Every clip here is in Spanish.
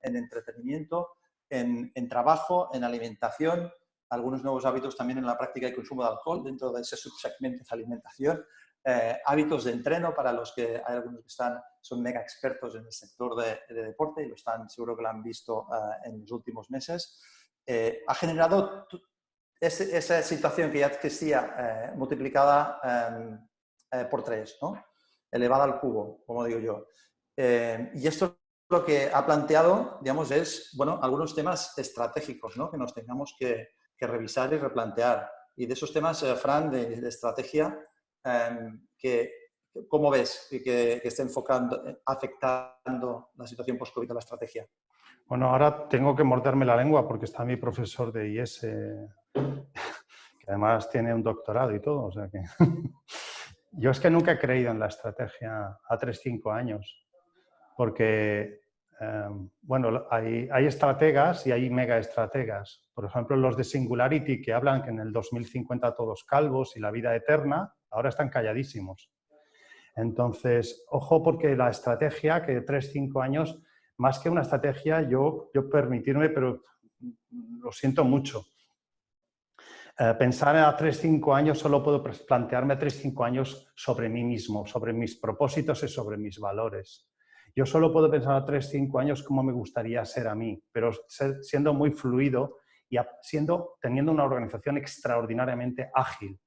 en entretenimiento, en trabajo, en alimentación, algunos nuevos hábitos también en la práctica y consumo de alcohol dentro de ese subsegmento de alimentación, hábitos de entreno para los que hay algunos que son mega expertos en el sector de deporte y seguro que lo han visto en los últimos meses. Ha generado esa situación que ya existía multiplicada por 3, ¿no? Elevada al cubo, como digo yo. Y esto lo que ha planteado, digamos, es, bueno, algunos temas estratégicos, ¿no? Que nos tengamos que revisar y replantear. Y de esos temas, Fran, de estrategia, ¿cómo ves que esté afectando la situación post-COVID a la estrategia? Bueno, ahora tengo que morderme la lengua porque está mi profesor de IS, que además tiene un doctorado y todo. O sea que yo es que nunca he creído en la estrategia a 3-5 años, porque bueno, hay estrategas y hay mega estrategas. Por ejemplo, los de Singularity, que hablan que en el 2050 todos calvos y la vida eterna, ahora están calladísimos. Entonces, ojo, porque la estrategia, que 3-5 años, más que una estrategia, yo permitirme, pero lo siento mucho. Pensar a 3-5 años, solo puedo plantearme a 3-5 años sobre mí mismo, sobre mis propósitos y sobre mis valores. Yo solo puedo pensar a 3-5 años cómo me gustaría ser a mí, pero siendo muy fluido y teniendo una organización extraordinariamente ágil.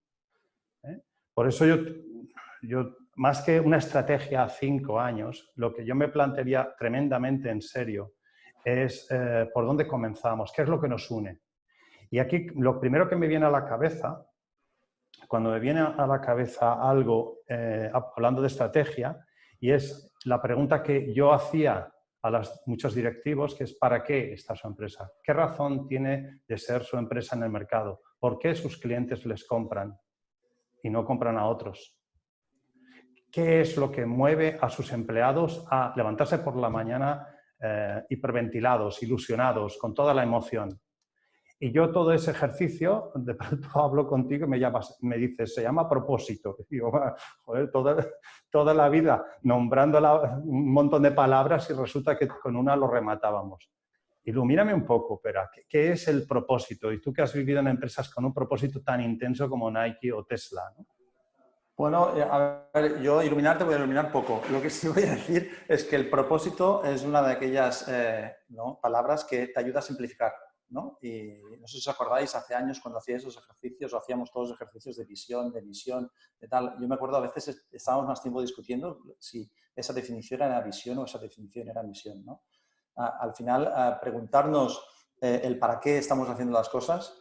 Por eso yo, más que una estrategia a 5 años, lo que yo me plantearía tremendamente en serio es por dónde comenzamos, qué es lo que nos une. Y aquí lo primero que me viene a la cabeza, cuando me viene a la cabeza algo hablando de estrategia, y es la pregunta que yo hacía a muchos directivos, que es ¿para qué está su empresa? ¿Qué razón tiene de ser su empresa en el mercado? ¿Por qué sus clientes les compran y no compran a otros? ¿Qué es lo que mueve a sus empleados a levantarse por la mañana hiperventilados, ilusionados, con toda la emoción? Y yo todo ese ejercicio, de pronto hablo contigo y me dices, se llama propósito. Y digo, joder, toda la vida nombrando un montón de palabras y resulta que con una lo rematábamos. Ilumíname un poco, pero ¿qué es el propósito? Y tú que has vivido en empresas con un propósito tan intenso como Nike o Tesla, ¿no? Bueno, a ver, yo iluminarte voy a iluminar poco. Lo que sí voy a decir es que el propósito es una de aquellas palabras que te ayuda a simplificar, ¿no? Y no sé si os acordáis, hace años cuando hacía esos ejercicios, o hacíamos todos los ejercicios de visión, de misión, de tal. Yo me acuerdo a veces estábamos más tiempo discutiendo si esa definición era visión o esa definición era misión, ¿no? Al final, preguntarnos el para qué estamos haciendo las cosas,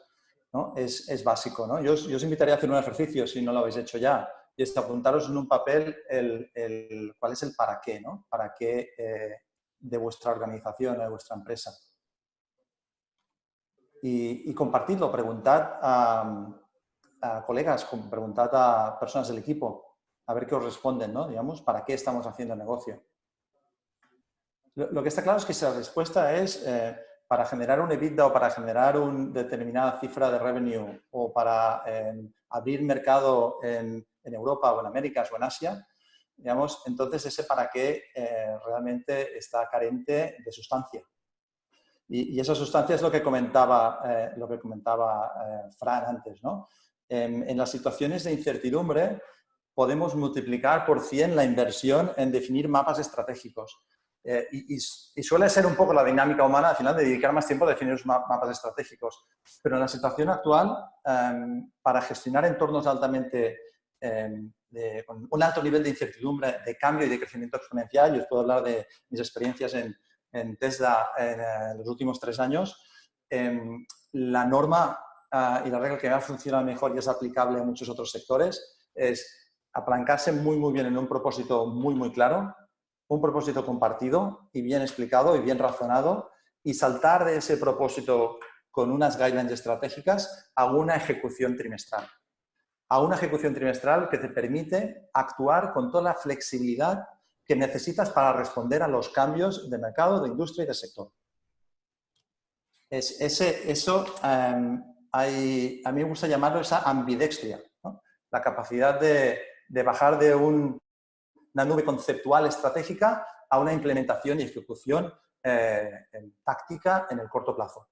¿no? es básico, ¿no? Yo os invitaría a hacer un ejercicio, si no lo habéis hecho ya, y es apuntaros en un papel cuál es el para qué, ¿no? Para qué de vuestra organización, de vuestra empresa. Y compartidlo, preguntad a colegas, preguntad a personas del equipo, a ver qué os responden, ¿no? Digamos, ¿para qué estamos haciendo el negocio? Lo que está claro es que si la respuesta es para generar un EBITDA o para generar una determinada cifra de revenue o para abrir mercado en Europa o en Américas o en Asia, digamos, entonces ese para qué realmente está carente de sustancia. Y esa sustancia es lo que comentaba Fran antes, ¿no? En las situaciones de incertidumbre podemos multiplicar por 100 la inversión en definir mapas estratégicos. Y suele ser un poco la dinámica humana al final de dedicar más tiempo a definir los mapas estratégicos. Pero en la situación actual, para gestionar entornos altamente con un alto nivel de incertidumbre, de cambio y de crecimiento exponencial, yo os puedo hablar de mis experiencias en Tesla en los últimos 3 años, la norma y la regla que me ha funcionado mejor y es aplicable a muchos otros sectores es apalancarse muy, muy bien en un propósito muy, muy claro, un propósito compartido y bien explicado y bien razonado, y saltar de ese propósito con unas guidelines estratégicas a una ejecución trimestral. A una ejecución trimestral que te permite actuar con toda la flexibilidad que necesitas para responder a los cambios de mercado, de industria y de sector. A mí me gusta llamarlo esa ambidextria, ¿no? La capacidad de bajar de una nube conceptual estratégica a una implementación y ejecución táctica en el corto plazo,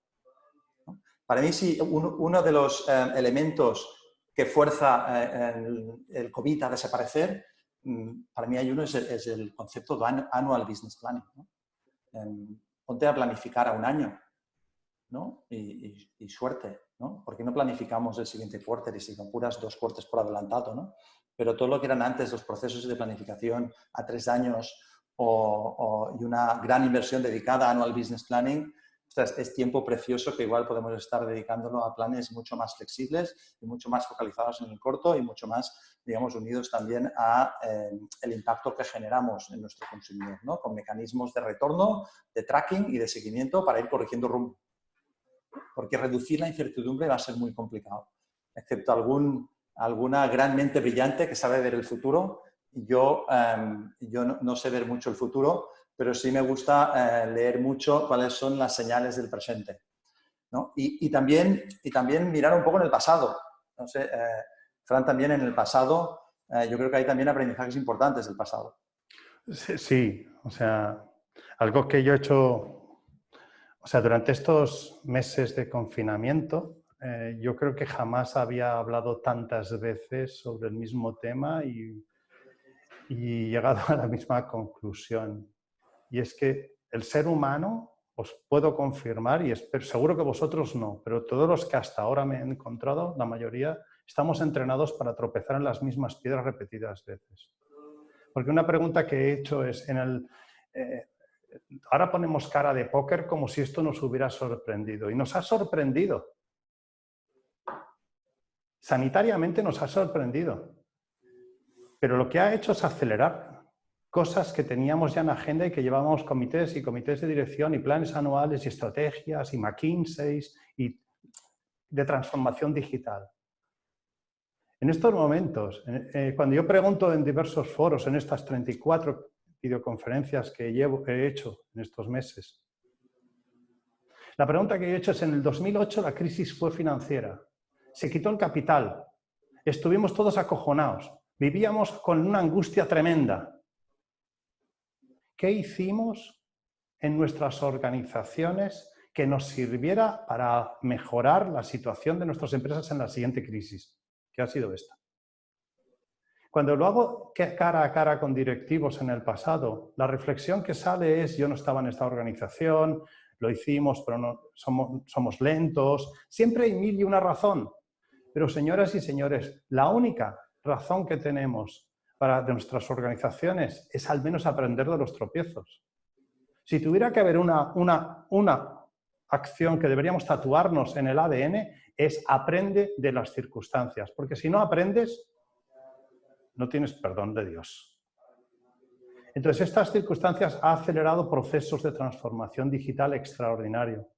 ¿no? Para mí, sí, uno de los elementos que fuerza el COVID a desaparecer, para mí hay uno, es el concepto de annual business planning, ¿no? Ponte a planificar a un año, ¿no? Y suerte, ¿no? ¿Por qué no planificamos el siguiente quarter y si con puras 2 quarters por adelantado, ¿no? Pero todo lo que eran antes los procesos de planificación a 3 años y una gran inversión dedicada a annual business planning, es tiempo precioso que igual podemos estar dedicándolo a planes mucho más flexibles y mucho más focalizados en el corto y mucho más, digamos, unidos también a el impacto que generamos en nuestro consumidor, ¿no? Con mecanismos de retorno, de tracking y de seguimiento para ir corrigiendo rumbo. Porque reducir la incertidumbre va a ser muy complicado, excepto alguna gran mente brillante que sabe ver el futuro. Yo no sé ver mucho el futuro, pero sí me gusta leer mucho cuáles son las señales del presente, ¿no? Y también mirar un poco en el pasado. No sé, Fran, también en el pasado, yo creo que hay también aprendizajes importantes del pasado. Sí, o sea, algo que yo he hecho... O sea, durante estos meses de confinamiento, yo creo que jamás había hablado tantas veces sobre el mismo tema y llegado a la misma conclusión. Y es que el ser humano, os puedo confirmar, y seguro que vosotros no, pero todos los que hasta ahora me he encontrado, la mayoría, estamos entrenados para tropezar en las mismas piedras repetidas veces. Porque una pregunta que he hecho es, ahora ponemos cara de póker como si esto nos hubiera sorprendido. Y nos ha sorprendido. Sanitariamente nos ha sorprendido. Pero lo que ha hecho es acelerar cosas que teníamos ya en agenda y que llevábamos comités y comités de dirección y planes anuales y estrategias y McKinsey y de transformación digital. En estos momentos, cuando yo pregunto en diversos foros, en estas 34 videoconferencias que he hecho en estos meses, la pregunta que he hecho es, en el 2008 la crisis fue financiera, se quitó el capital, estuvimos todos acojonados, vivíamos con una angustia tremenda. ¿Qué hicimos en nuestras organizaciones que nos sirviera para mejorar la situación de nuestras empresas en la siguiente crisis? ¿Qué ha sido esta? Cuando lo hago cara a cara con directivos en el pasado, la reflexión que sale es: yo no estaba en esta organización, lo hicimos, pero no, somos lentos. Siempre hay mil y una razón. Pero, señoras y señores, la única razón que tenemos para nuestras organizaciones es al menos aprender de los tropiezos. Si tuviera que haber una acción que deberíamos tatuarnos en el ADN, es aprende de las circunstancias. Porque si no aprendes, no tienes perdón de Dios. Entonces, estas circunstancias han acelerado procesos de transformación digital extraordinario.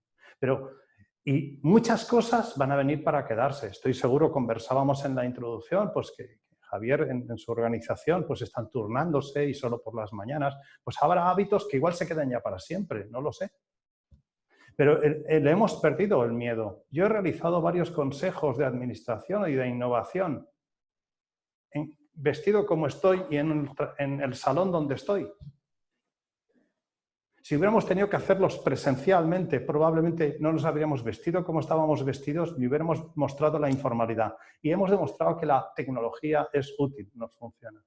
Y muchas cosas van a venir para quedarse. Estoy seguro, conversábamos en la introducción, pues que Javier en su organización pues están turnándose y solo por las mañanas. Pues habrá hábitos que igual se quedan ya para siempre, no lo sé. Pero le hemos perdido el miedo. Yo he realizado varios consejos de administración y de innovación, vestido como estoy y en el salón donde estoy. Si hubiéramos tenido que hacerlos presencialmente, probablemente no nos habríamos vestido como estábamos vestidos ni hubiéramos mostrado la informalidad. Y hemos demostrado que la tecnología es útil, nos funciona.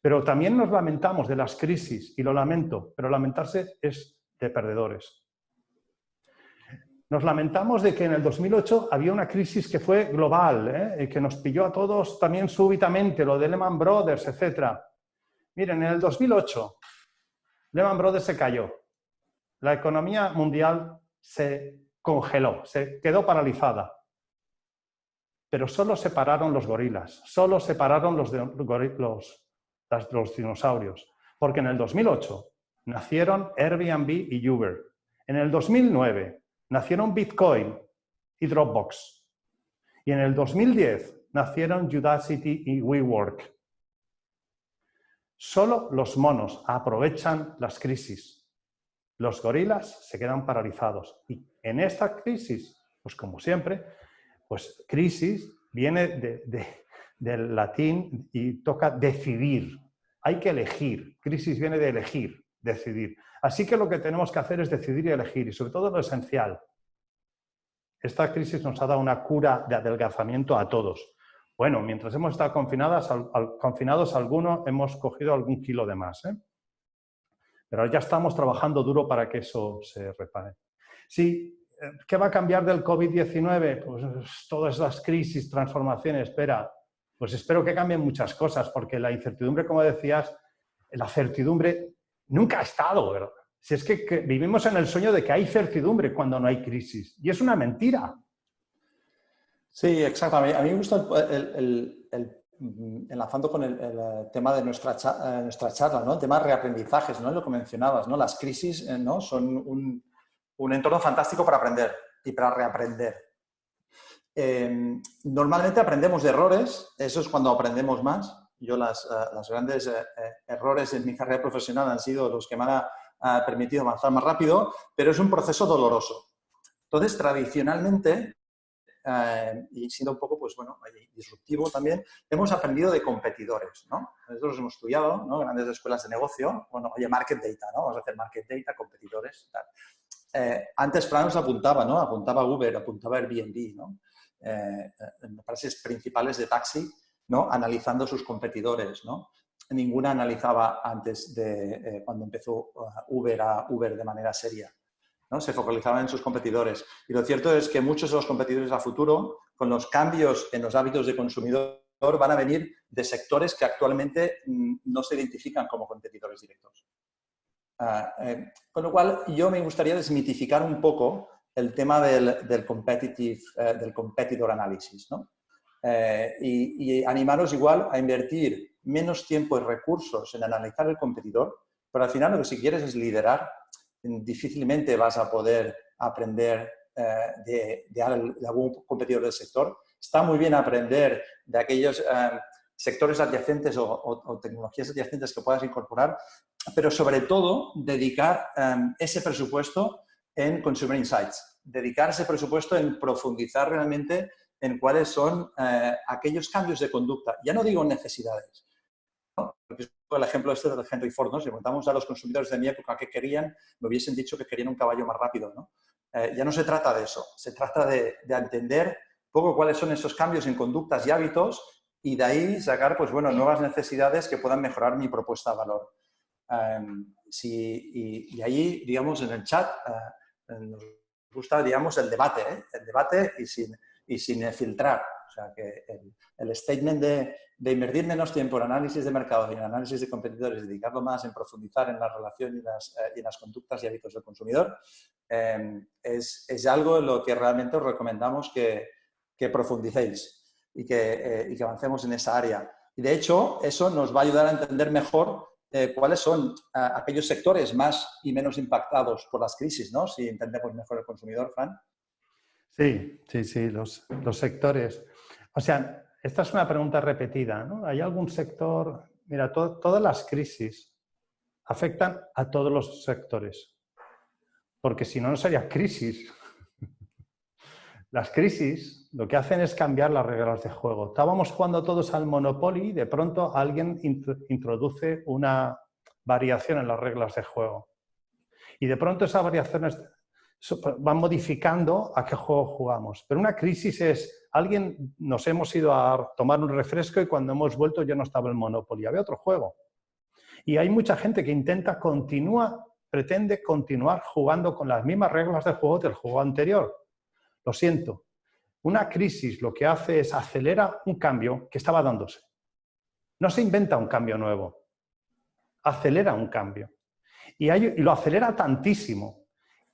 Pero también nos lamentamos de las crisis, y lo lamento, pero lamentarse es de perdedores. Nos lamentamos de que en el 2008 había una crisis que fue global, que nos pilló a todos también súbitamente, lo de Lehman Brothers, etc. Miren, en el 2008 Lehman Brothers se cayó. La economía mundial se congeló, se quedó paralizada. Pero solo se pararon los gorilas, solo se pararon los dinosaurios. Porque en el 2008 nacieron Airbnb y Uber. En el 2009 nacieron Bitcoin y Dropbox. Y en el 2010 nacieron Udacity y WeWork. Solo los monos aprovechan las crisis. Los gorilas se quedan paralizados. Y en esta crisis, pues como siempre, pues crisis viene del latín y toca decidir. Hay que elegir. Crisis viene de elegir. decidir. Así que lo que tenemos que hacer es decidir y elegir, y sobre todo lo esencial. Esta crisis nos ha dado una cura de adelgazamiento a todos. Bueno, mientras hemos estado confinados, algunos hemos cogido algún kilo de más, ¿eh? Pero ya estamos trabajando duro para que eso se repare. Sí, ¿qué va a cambiar del COVID-19? Pues todas las crisis, transformaciones, pues espero que cambien muchas cosas, porque la incertidumbre, como decías, la certidumbre nunca ha estado, ¿verdad? Si es que vivimos en el sueño de que hay certidumbre cuando no hay crisis, y es una mentira. Sí, exacto. A mí me gusta enlazando con el tema de nuestra charla, ¿no? El tema de reaprendizajes, ¿no? Lo que mencionabas, ¿no? Las crisis, ¿no? Son un entorno fantástico para aprender y para reaprender. Normalmente aprendemos de errores, eso es cuando aprendemos más. Yo los grandes errores en mi carrera profesional han sido los que me han permitido avanzar más rápido, pero es un proceso doloroso. Entonces, tradicionalmente, y siendo un poco, pues bueno, disruptivo también, hemos aprendido de competidores, ¿no? Nosotros hemos estudiado, ¿no? Grandes escuelas de negocio, bueno, oye, market data, ¿no? Vamos a hacer market data, competidores, tal. Antes Fran nos apuntaba, ¿no? Apuntaba Uber, apuntaba Airbnb, ¿no? Empresas principales de taxi, ¿no? Analizando sus competidores, ¿no? Ninguna analizaba antes de cuando empezó Uber de manera seria, ¿no? Se focalizaban en sus competidores. Y lo cierto es que muchos de los competidores a futuro, con los cambios en los hábitos de consumidor, van a venir de sectores que actualmente no se identifican como competidores directos. Con lo cual, yo me gustaría desmitificar un poco el tema del competitor analysis, ¿no? Y animaros igual a invertir menos tiempo y recursos en analizar el competidor, pero al final lo que si quieres es liderar, difícilmente vas a poder aprender de algún competidor del sector. Está muy bien aprender de aquellos sectores adyacentes o tecnologías adyacentes que puedas incorporar, pero sobre todo dedicar ese presupuesto en Consumer Insights, dedicar ese presupuesto en profundizar realmente en cuáles son aquellos cambios de conducta. Ya no digo necesidades, ¿no? Porque el ejemplo este de Henry Ford, ¿no? Si preguntamos a los consumidores de mi época qué querían, me hubiesen dicho que querían un caballo más rápido, ¿no? Ya no se trata de eso, se trata de entender un poco cuáles son esos cambios en conductas y hábitos y de ahí sacar, pues bueno, nuevas necesidades que puedan mejorar mi propuesta de valor. Y ahí, digamos, en el chat nos gusta, digamos, el debate, ¿eh? El debate y sin filtrar. O sea, que el statement de invertir menos tiempo en análisis de mercado y en análisis de competidores y dedicarlo más en profundizar en la relación y en las conductas y hábitos del consumidor es algo en lo que realmente os recomendamos que profundicéis y que avancemos en esa área. Y de hecho, eso nos va a ayudar a entender mejor cuáles son aquellos sectores más y menos impactados por las crisis, ¿no? Si entendemos mejor el consumidor, Fran. Sí, los sectores. O sea, esta es una pregunta repetida, ¿no? ¿Hay algún sector? Mira, todas las crisis afectan a todos los sectores, porque si no, no sería crisis. Las crisis lo que hacen es cambiar las reglas de juego. Estábamos jugando todos al Monopoly y de pronto alguien introduce una variación en las reglas de juego. Y de pronto esas variaciones van modificando a qué juego jugamos. Pero una crisis es, nos hemos ido a tomar un refresco y cuando hemos vuelto ya no estaba el Monopoly, había otro juego. Y hay mucha gente que pretende continuar jugando con las mismas reglas de juego del juego anterior. Lo siento. Una crisis lo que hace es acelera un cambio que estaba dándose. No se inventa un cambio nuevo. Acelera un cambio. Y lo acelera tantísimo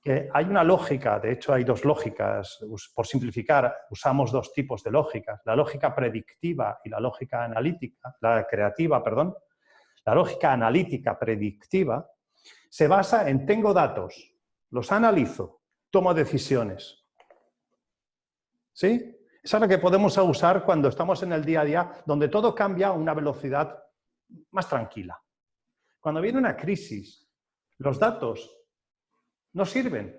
que hay una lógica, de hecho hay dos lógicas, por simplificar, usamos dos tipos de lógicas, la lógica predictiva y la lógica analítica, la creativa, perdón. La lógica analítica predictiva se basa en tengo datos, los analizo, tomo decisiones. ¿Sí? Esa es la que podemos usar cuando estamos en el día a día, donde todo cambia a una velocidad más tranquila. Cuando viene una crisis, los datos no sirven.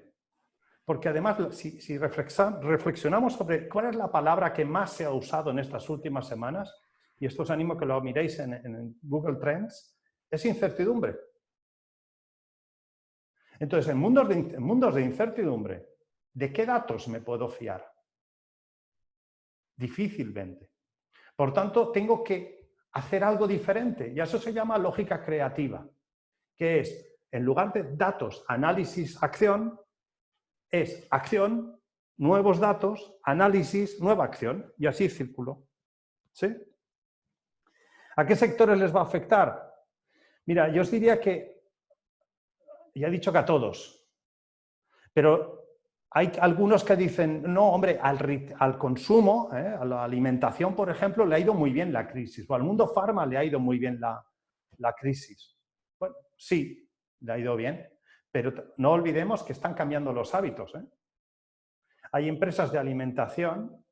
Porque además, si reflexionamos sobre cuál es la palabra que más se ha usado en estas últimas semanas, y esto os animo a que lo miréis en Google Trends, es incertidumbre. Entonces, en mundos de incertidumbre, ¿de qué datos me puedo fiar? Difícilmente. Por tanto, tengo que hacer algo diferente y eso se llama lógica creativa, que es, en lugar de datos, análisis, acción, es acción, nuevos datos, análisis, nueva acción y así círculo. ¿Sí? ¿A qué sectores les va a afectar? Mira, yo os diría que, ya he dicho que a todos, pero hay algunos que dicen, no, hombre, al consumo, a la alimentación, por ejemplo, le ha ido muy bien la crisis, o al mundo farma le ha ido muy bien la crisis. Bueno, sí, le ha ido bien, pero no olvidemos que están cambiando los hábitos. Hay empresas de alimentación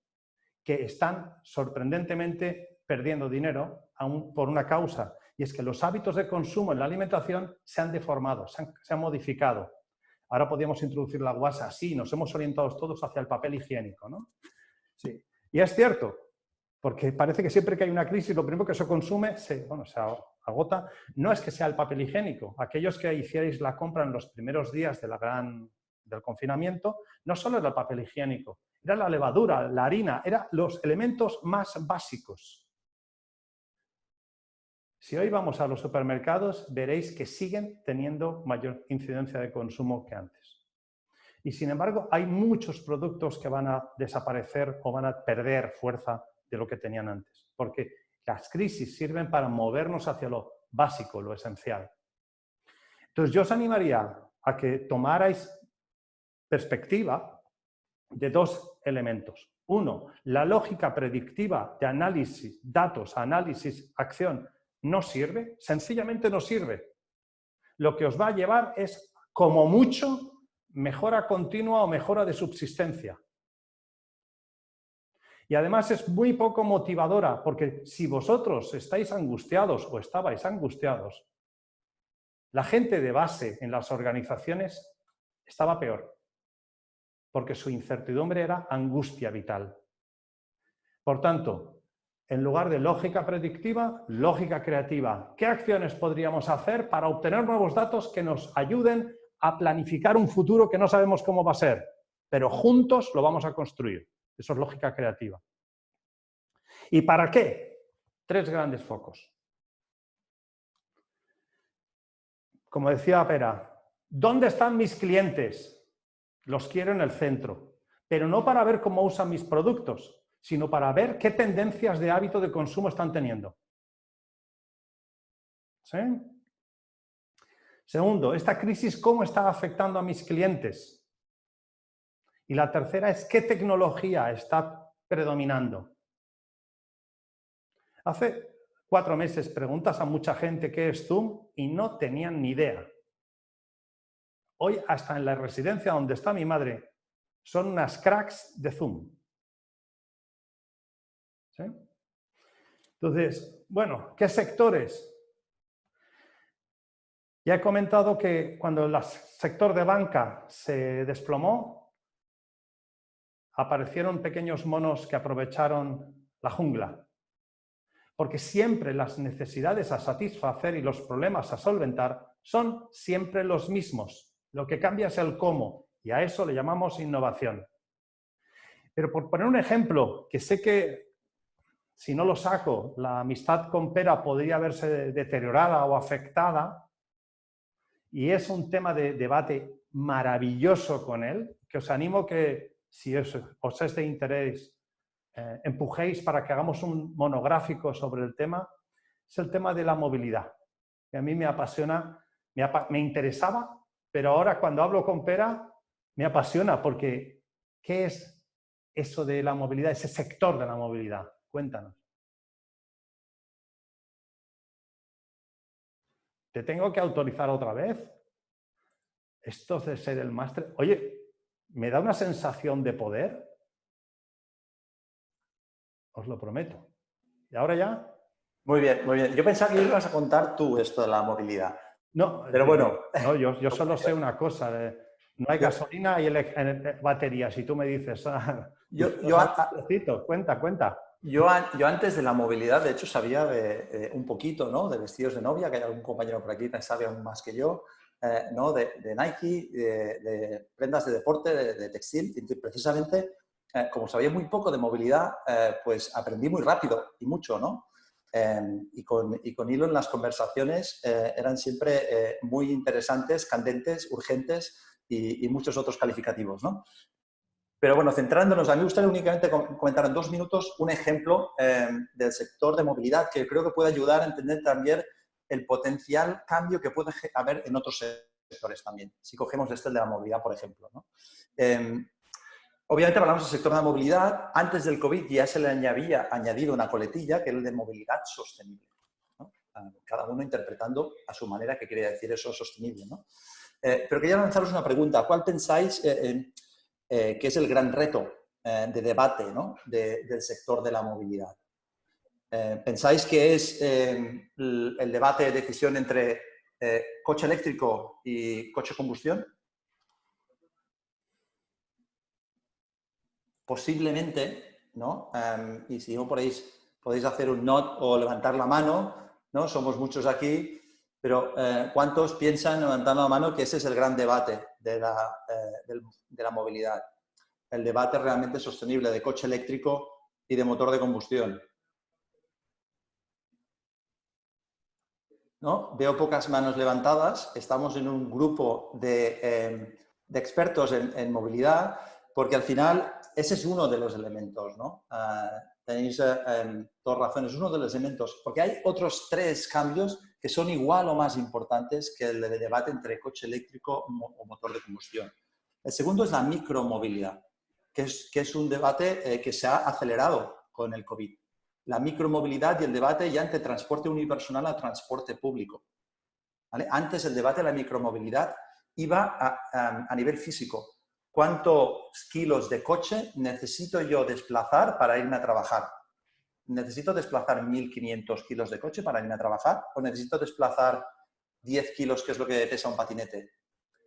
que están sorprendentemente perdiendo dinero aún por una causa, y es que los hábitos de consumo en la alimentación se han deformado, se han modificado. Ahora podríamos introducir la guasa, sí, nos hemos orientado todos hacia el papel higiénico, ¿no? Sí. Y es cierto, porque parece que siempre que hay una crisis, lo primero que se consume se agota. No es que sea el papel higiénico. Aquellos que hicierais la compra en los primeros días del confinamiento, no solo era el papel higiénico, era la levadura, la harina, eran los elementos más básicos. Si hoy vamos a los supermercados, veréis que siguen teniendo mayor incidencia de consumo que antes. Y sin embargo, hay muchos productos que van a desaparecer o van a perder fuerza de lo que tenían antes. Porque las crisis sirven para movernos hacia lo básico, lo esencial. Entonces, yo os animaría a que tomarais perspectiva de dos elementos. Uno, la lógica predictiva de análisis, datos, análisis, acción, no sirve, sencillamente no sirve. Lo que os va a llevar es, como mucho, mejora continua o mejora de subsistencia. Y además es muy poco motivadora, porque si vosotros estáis angustiados o estabais angustiados, la gente de base en las organizaciones estaba peor, porque su incertidumbre era angustia vital. Por tanto, en lugar de lógica predictiva, lógica creativa. ¿Qué acciones podríamos hacer para obtener nuevos datos que nos ayuden a planificar un futuro que no sabemos cómo va a ser, pero juntos lo vamos a construir? Eso es lógica creativa. ¿Y para qué? Tres grandes focos. Como decía Pera, ¿dónde están mis clientes? Los quiero en el centro, pero no para ver cómo usan mis productos, sino para ver qué tendencias de hábito de consumo están teniendo. ¿Sí? Segundo, esta crisis, ¿cómo está afectando a mis clientes? Y la tercera es, ¿qué tecnología está predominando? Hace 4 meses preguntas a mucha gente qué es Zoom y no tenían ni idea. Hoy, hasta en la residencia donde está mi madre, son unas cracks de Zoom. ¿Sí? Entonces, bueno, ¿qué sectores? Ya he comentado que cuando el sector de banca se desplomó, aparecieron pequeños monos que aprovecharon la jungla. Porque siempre las necesidades a satisfacer y los problemas a solventar son siempre los mismos. Lo que cambia es el cómo, y a eso le llamamos innovación. Pero por poner un ejemplo, que sé que si no lo saco, la amistad con Pera podría verse deteriorada o afectada, y es un tema de debate maravilloso con él, que os animo que, si os es de interés, empujéis para que hagamos un monográfico sobre el tema, es el tema de la movilidad. Que a mí me apasiona, me interesaba, pero ahora cuando hablo con Pera me apasiona, porque ¿qué es eso de la movilidad, ese sector de la movilidad? Cuéntanos. ¿Te tengo que autorizar otra vez? Esto de ser el máster... Oye, ¿me da una sensación de poder? Os lo prometo. ¿Y ahora ya? Muy bien, muy bien. Yo pensaba que ibas a contar tú esto de la movilidad. No, pero bueno. No, yo solo sé una cosa. No hay gasolina y baterías. Y tú me dices... Cuenta. Yo antes de la movilidad, de hecho, sabía un poquito, ¿no?, de vestidos de novia, que hay algún compañero por aquí que sabe aún más que yo. ¿no? de Nike, de prendas de deporte, de textil. Y precisamente, como sabía muy poco de movilidad, pues aprendí muy rápido y mucho, ¿no? Y con Elon las conversaciones eran siempre muy interesantes, candentes, urgentes y muchos otros calificativos, ¿no? Pero bueno, centrándonos, a mí me gustaría únicamente comentar en 2 minutos un ejemplo del sector de movilidad que creo que puede ayudar a entender también el potencial cambio que puede haber en otros sectores también. Si cogemos este de la movilidad, por ejemplo, ¿no? Obviamente hablamos del sector de la movilidad. Antes del COVID ya se le había añadido una coletilla que es el de movilidad sostenible, ¿no? Cada uno interpretando a su manera qué quiere decir eso sostenible, ¿no? Pero quería lanzaros una pregunta. ¿Cuál pensáis que es el gran reto de debate, ¿no? del sector de la movilidad? ¿Pensáis que es el debate de decisión entre coche eléctrico y coche combustión? Posiblemente, ¿no? Y si no podéis hacer un nod o levantar la mano, ¿no? Somos muchos aquí, pero ¿cuántos piensan, levantando la mano, que ese es el gran debate de la movilidad? El debate realmente sostenible de coche eléctrico y de motor de combustión. ¿No? Veo pocas manos levantadas. Estamos en un grupo de expertos en movilidad, porque al final ese es uno de los elementos, ¿no? Tenéis dos razones. Uno de los elementos, porque hay otros 3 cambios que son igual o más importantes que el de debate entre coche eléctrico o motor de combustión. El segundo es la micromovilidad, que es un debate que se ha acelerado con el COVID. La micromovilidad y el debate ya entre transporte unipersonal a transporte público, ¿vale? Antes el debate de la micromovilidad iba a nivel físico. ¿Cuántos kilos de coche necesito yo desplazar para irme a trabajar? ¿Necesito desplazar 1.500 kilos de coche para irme a trabajar? ¿O necesito desplazar 10 kilos, que es lo que pesa un patinete?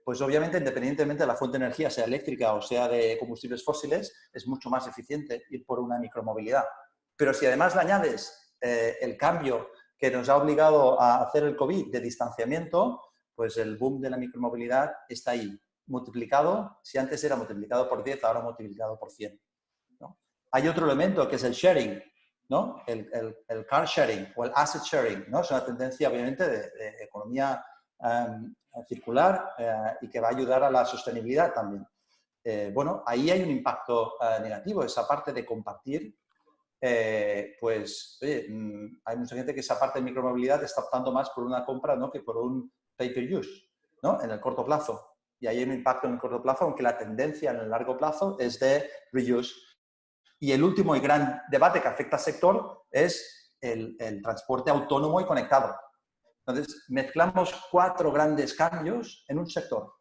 Pues obviamente, independientemente de la fuente de energía, sea eléctrica o sea de combustibles fósiles, es mucho más eficiente ir por una micromovilidad. Pero si además le añades el cambio que nos ha obligado a hacer el COVID de distanciamiento, pues el boom de la micromovilidad está ahí, multiplicado. Si antes era multiplicado por 10, ahora multiplicado por 100, ¿no? Hay otro elemento que es el sharing, ¿no? El car sharing o el asset sharing, ¿no? Es una tendencia, obviamente, de economía circular y que va a ayudar a la sostenibilidad también. Bueno, ahí hay un impacto negativo, esa parte de compartir. Pues oye, hay mucha gente que esa parte de micromovilidad está optando más por una compra, ¿no? que por un pay-per-use, ¿no? En el corto plazo. Y ahí hay un impacto en el corto plazo, aunque la tendencia en el largo plazo es de reuse. Y el último y gran debate que afecta al sector es el transporte autónomo y conectado. Entonces, mezclamos 4 grandes cambios en un sector.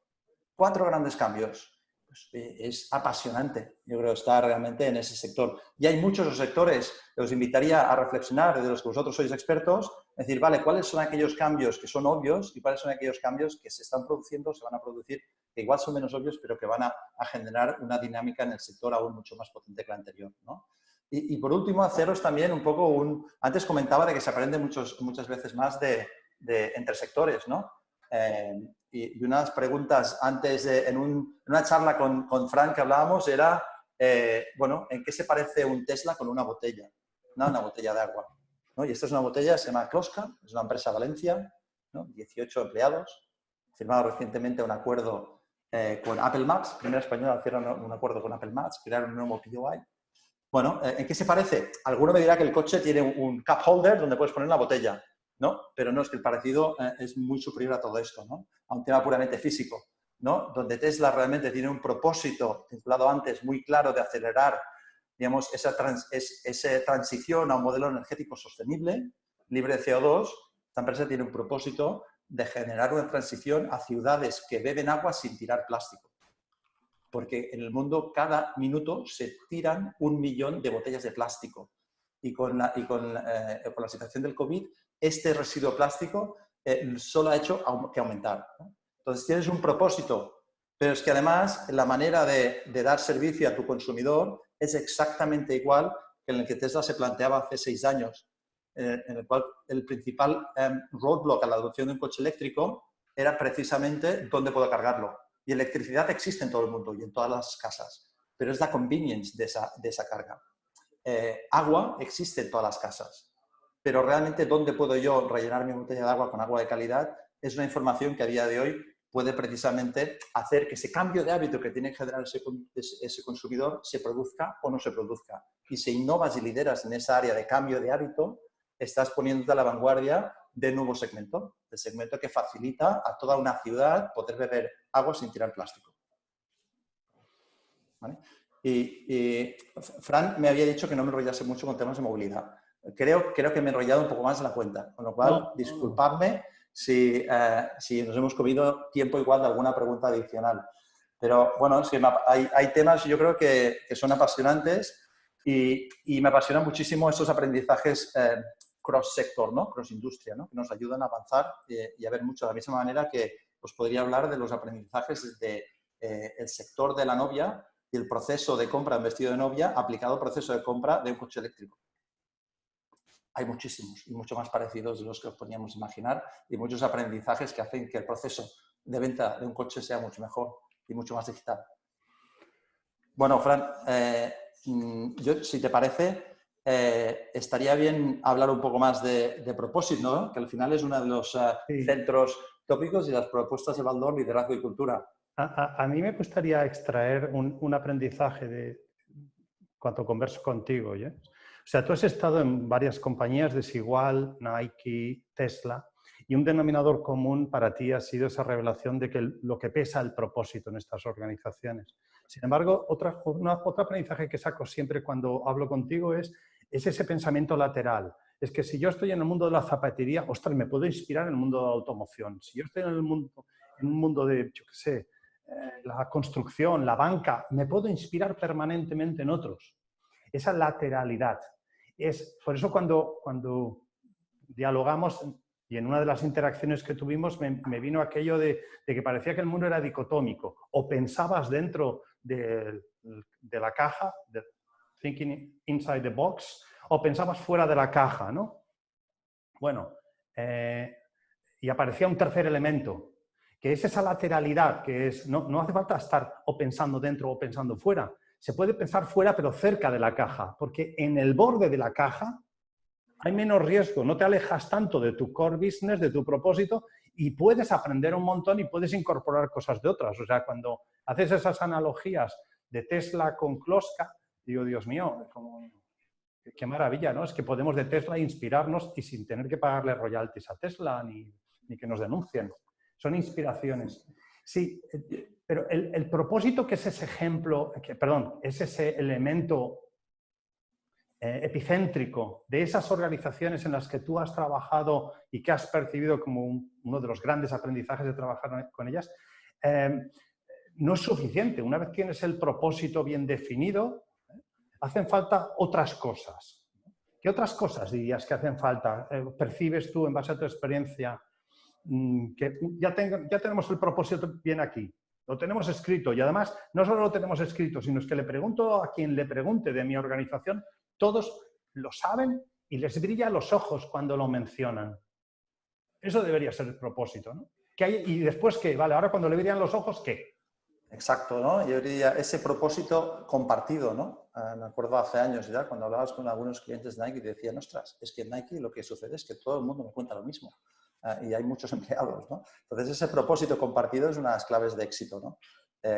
4 grandes cambios. Pues, es apasionante, yo creo, estar realmente en ese sector. Y hay muchos sectores que os invitaría a reflexionar, de los que vosotros sois expertos, es decir, vale, ¿cuáles son aquellos cambios que son obvios y cuáles son aquellos cambios que se están produciendo, se van a producir, que igual son menos obvios, pero que van a generar una dinámica en el sector aún mucho más potente que la anterior, ¿no? Y por último, haceros también un poco Antes comentaba de que se aprende muchas veces más entre sectores, ¿no? Y unas preguntas antes, en una charla con Frank que hablábamos, era, bueno, ¿en qué se parece un Tesla con una botella? ¿No? Una botella de agua, ¿no? Y esta es una botella, se llama Closca, es una empresa de Valencia, ¿no? 18 empleados, firmado recientemente un acuerdo con Apple Maps, primera española a firmar un acuerdo con Apple Maps, crear un nuevo POI. Bueno, ¿en qué se parece? Alguno me dirá que el coche tiene un cup holder donde puedes poner la botella, ¿no? Pero no, es que el parecido es muy superior a todo esto, ¿no? A un tema puramente físico, ¿no? Donde Tesla realmente tiene un propósito, vinculado antes, muy claro de acelerar, digamos, esa transición a un modelo energético sostenible, libre de CO2. Esta empresa tiene un propósito de generar una transición a ciudades que beben agua sin tirar plástico. Porque en el mundo cada minuto se tiran 1 millón de botellas de plástico. Y con la situación del COVID, este residuo plástico solo ha hecho que aumentar, ¿no? Entonces tienes un propósito, pero es que además la manera de dar servicio a tu consumidor es exactamente igual que en el que Tesla se planteaba hace 6 años, en el cual el principal roadblock a la adopción de un coche eléctrico era precisamente dónde puedo cargarlo. Y electricidad existe en todo el mundo y en todas las casas, pero es la convenience de esa carga. Agua existe en todas las casas, pero realmente dónde puedo yo rellenar mi botella de agua con agua de calidad es una información que a día de hoy puede precisamente hacer que ese cambio de hábito que tiene que generar ese consumidor se produzca o no se produzca. Y si innovas y lideras en esa área de cambio de hábito, estás poniéndote a la vanguardia de nuevo segmento, el segmento que facilita a toda una ciudad poder beber agua sin tirar plástico. ¿Vale? Y Fran me había dicho que no me enrollase mucho con temas de movilidad. Creo que me he enrollado un poco más en la cuenta, con lo cual, disculpadme si nos hemos comido tiempo igual de alguna pregunta adicional. Pero bueno, es que hay temas yo creo que son apasionantes y me apasionan muchísimo estos aprendizajes cross-sector, ¿no? Cross-industria, ¿no? Que nos ayudan a avanzar y a ver mucho. De la misma manera que os podría hablar de los aprendizajes desde el sector de la novia y el proceso de compra de un vestido de novia aplicado al proceso de compra de un coche eléctrico. Hay muchísimos y mucho más parecidos de los que os podíamos imaginar y muchos aprendizajes que hacen que el proceso de venta de un coche sea mucho mejor y mucho más digital. Bueno, Fran, yo, si te parece, estaría bien hablar un poco más de propósito, ¿no? Que al final es uno de los centros tópicos y las propuestas de valor, liderazgo y cultura. A mí me gustaría extraer un aprendizaje de cuando converso contigo. ¿Oye? O sea, tú has estado en varias compañías, Desigual, Nike, Tesla, y un denominador común para ti ha sido esa revelación de que lo que pesa el propósito en estas organizaciones. Sin embargo, otro aprendizaje que saco siempre cuando hablo contigo es ese pensamiento lateral. Es que si yo estoy en el mundo de la zapatería, ostras, me puedo inspirar en el mundo de la automoción. Si yo estoy en un mundo de, yo qué sé, la construcción, la banca, me puedo inspirar permanentemente en otros. Esa lateralidad. Por eso cuando dialogamos y en una de las interacciones que tuvimos me vino aquello de que parecía que el mundo era dicotómico. O pensabas dentro de la caja, de thinking inside the box, o pensabas fuera de la caja, ¿no? Bueno, y aparecía un tercer elemento, que es esa lateralidad, que es, no hace falta estar o pensando dentro o pensando fuera. Se puede pensar fuera, pero cerca de la caja, porque en el borde de la caja hay menos riesgo, no te alejas tanto de tu core business, de tu propósito, y puedes aprender un montón y puedes incorporar cosas de otras. O sea, cuando haces esas analogías de Tesla con Kloska, digo, Dios mío, qué maravilla, ¿no? Es que podemos de Tesla inspirarnos y sin tener que pagarle royalties a Tesla ni que nos denuncien. Son inspiraciones. Sí, pero el propósito que es ese ejemplo, es ese elemento epicéntrico de esas organizaciones en las que tú has trabajado y que has percibido como uno de los grandes aprendizajes de trabajar con ellas, no es suficiente. Una vez tienes el propósito bien definido, hacen falta otras cosas. ¿Qué otras cosas dirías que hacen falta? ¿Percibes tú, en base a tu experiencia, que ya tenemos el propósito bien aquí? Lo tenemos escrito y además no solo lo tenemos escrito, sino es que le pregunto a quien le pregunte de mi organización, todos lo saben y les brilla los ojos cuando lo mencionan. Eso debería ser el propósito, ¿no? ¿Y después qué? Vale, ahora cuando le brillan los ojos, ¿qué? Exacto, ¿no? Yo diría ese propósito compartido, ¿no? Me acuerdo hace años ya, cuando hablabas con algunos clientes de Nike y decían, ostras, es que en Nike lo que sucede es que todo el mundo me cuenta lo mismo. Y hay muchos empleados, ¿no? Entonces, ese propósito compartido es una de las claves de éxito, ¿no?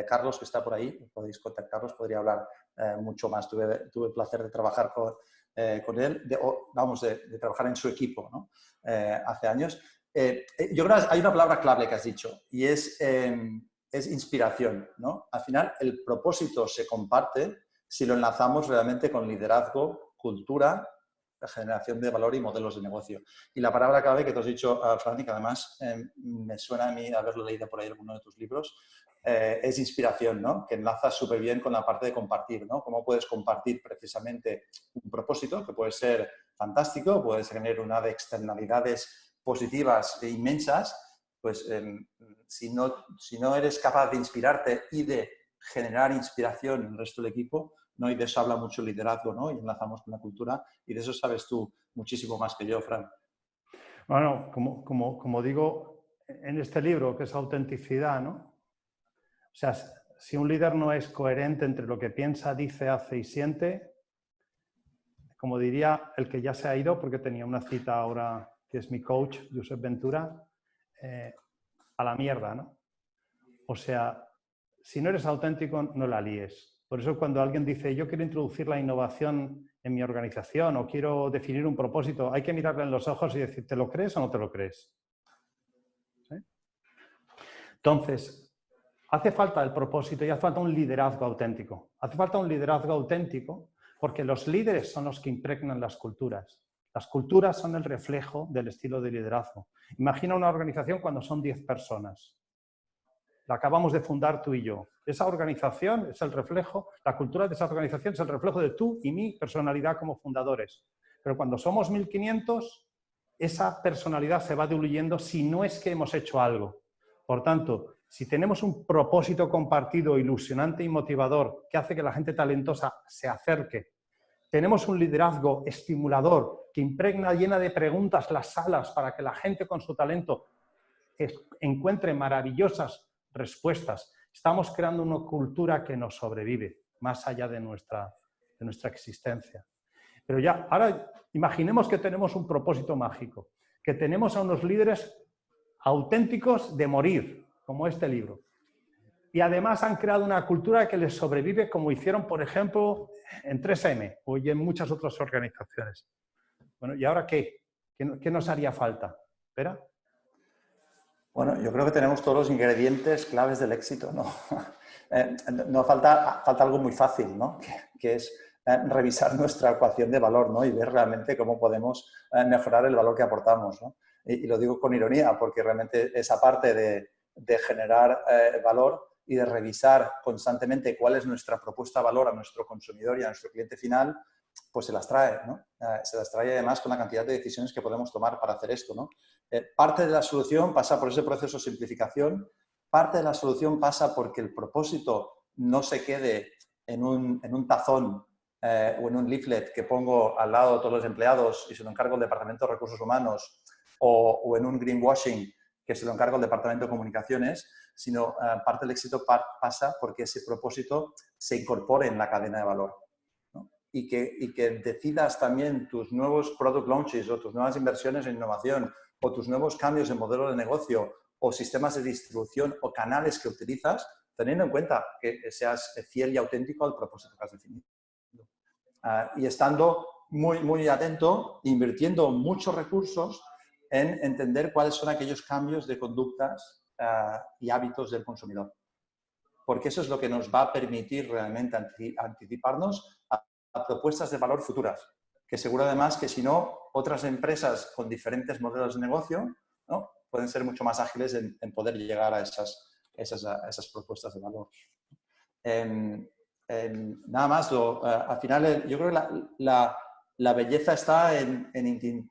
Carlos, que está por ahí, podéis contactarlos, podría hablar mucho más. Tuve el placer de trabajar con él, de trabajar en su equipo, ¿no? Hace años. Yo creo que hay una palabra clave que has dicho y es inspiración, ¿no? Al final, el propósito se comparte si lo enlazamos realmente con liderazgo, cultura, la generación de valor y modelos de negocio. Y la palabra clave que te has dicho, Fran, y que además me suena a mí haberlo leído por ahí en alguno de tus libros, es inspiración, ¿no? Que enlaza súper bien con la parte de compartir, ¿no? Cómo puedes compartir precisamente un propósito que puede ser fantástico, puedes tener una de externalidades positivas e inmensas, pues si no eres capaz de inspirarte y de generar inspiración en el resto del equipo, ¿no? Y de eso habla mucho el liderazgo, ¿no? Y enlazamos con la cultura y de eso sabes tú muchísimo más que yo, Fran. Bueno, como digo, en este libro, que es autenticidad, ¿no? O sea, si un líder no es coherente entre lo que piensa, dice, hace y siente, como diría el que ya se ha ido, porque tenía una cita ahora, que es mi coach, Josep Ventura, a la mierda, ¿no? O sea, si no eres auténtico, no la líes. Por eso cuando alguien dice, yo quiero introducir la innovación en mi organización o quiero definir un propósito, hay que mirarle en los ojos y decir, ¿te lo crees o no te lo crees? ¿Sí? Entonces, hace falta el propósito y hace falta un liderazgo auténtico. Hace falta un liderazgo auténtico porque los líderes son los que impregnan las culturas. Las culturas son el reflejo del estilo de liderazgo. Imagina una organización cuando son 10 personas. La acabamos de fundar tú y yo. Esa organización es el reflejo, la cultura de esa organización es el reflejo de tú y mi personalidad como fundadores. Pero cuando somos 1500, esa personalidad se va diluyendo si no es que hemos hecho algo. Por tanto, si tenemos un propósito compartido, ilusionante y motivador que hace que la gente talentosa se acerque, tenemos un liderazgo estimulador que impregna, llena de preguntas las salas para que la gente con su talento encuentre maravillosas respuestas. Estamos creando una cultura que nos sobrevive, más allá de nuestra existencia. Pero ya, ahora imaginemos que tenemos un propósito mágico, que tenemos a unos líderes auténticos de morir, como este libro. Y además han creado una cultura que les sobrevive, como hicieron, por ejemplo, en 3M o en muchas otras organizaciones. Bueno, ¿y ahora qué? ¿Qué nos haría falta? ¿Espera? Bueno, yo creo que tenemos todos los ingredientes claves del éxito, ¿no? No falta algo muy fácil, ¿no? Que es revisar nuestra ecuación de valor, ¿no? Y ver realmente cómo podemos mejorar el valor que aportamos, ¿no? Y lo digo con ironía, porque realmente esa parte de generar valor y de revisar constantemente cuál es nuestra propuesta de valor a nuestro consumidor y a nuestro cliente final, pues se las trae, ¿no? Se las trae además con la cantidad de decisiones que podemos tomar para hacer esto, ¿no? Parte de la solución pasa por ese proceso de simplificación, parte de la solución pasa porque el propósito no se quede en un tazón o en un leaflet que pongo al lado de todos los empleados y se lo encargo al Departamento de Recursos Humanos o en un greenwashing que se lo encargo al Departamento de Comunicaciones, sino parte del éxito pasa porque ese propósito se incorpore en la cadena de valor. Y que decidas también tus nuevos product launches o tus nuevas inversiones en innovación o tus nuevos cambios en modelo de negocio o sistemas de distribución o canales que utilizas, teniendo en cuenta que seas fiel y auténtico al propósito que has definido. Y estando muy, muy atento, invirtiendo muchos recursos en entender cuáles son aquellos cambios de conductas y hábitos del consumidor. Porque eso es lo que nos va a permitir realmente anticiparnos a propuestas de valor futuras, que seguro además que si no, otras empresas con diferentes modelos de negocio, ¿no?, pueden ser mucho más ágiles en poder llegar a esas propuestas de valor. Nada más, al final yo creo que la belleza está en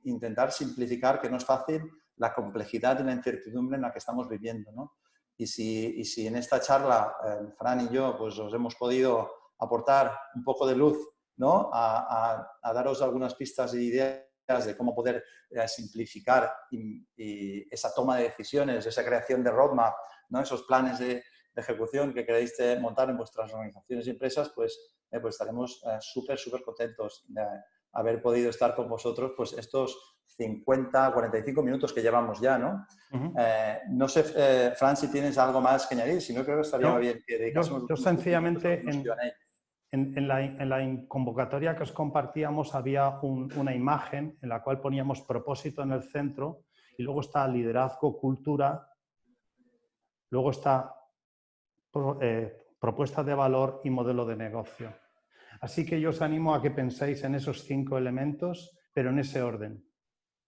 intentar simplificar, que no es fácil, la complejidad y la incertidumbre en la que estamos viviendo, ¿no? Y si en esta charla, Fran y yo, pues os hemos podido aportar un poco de luz, ¿no?, a daros algunas pistas e ideas de cómo poder simplificar y esa toma de decisiones, esa creación de roadmap, ¿no?, esos planes de ejecución que queréis montar en vuestras organizaciones y empresas, pues estaremos súper contentos de haber podido estar con vosotros pues estos 50, 45 minutos que llevamos ya, ¿no? No sé, Fran, si tienes algo más que añadir, si no, creo que estaría bien que dedicásemos yo sencillamente en la convocatoria que os compartíamos había una imagen en la cual poníamos propósito en el centro y luego está liderazgo, cultura, luego está propuesta de valor y modelo de negocio. Así que yo os animo a que penséis en esos 5 elementos, pero en ese orden.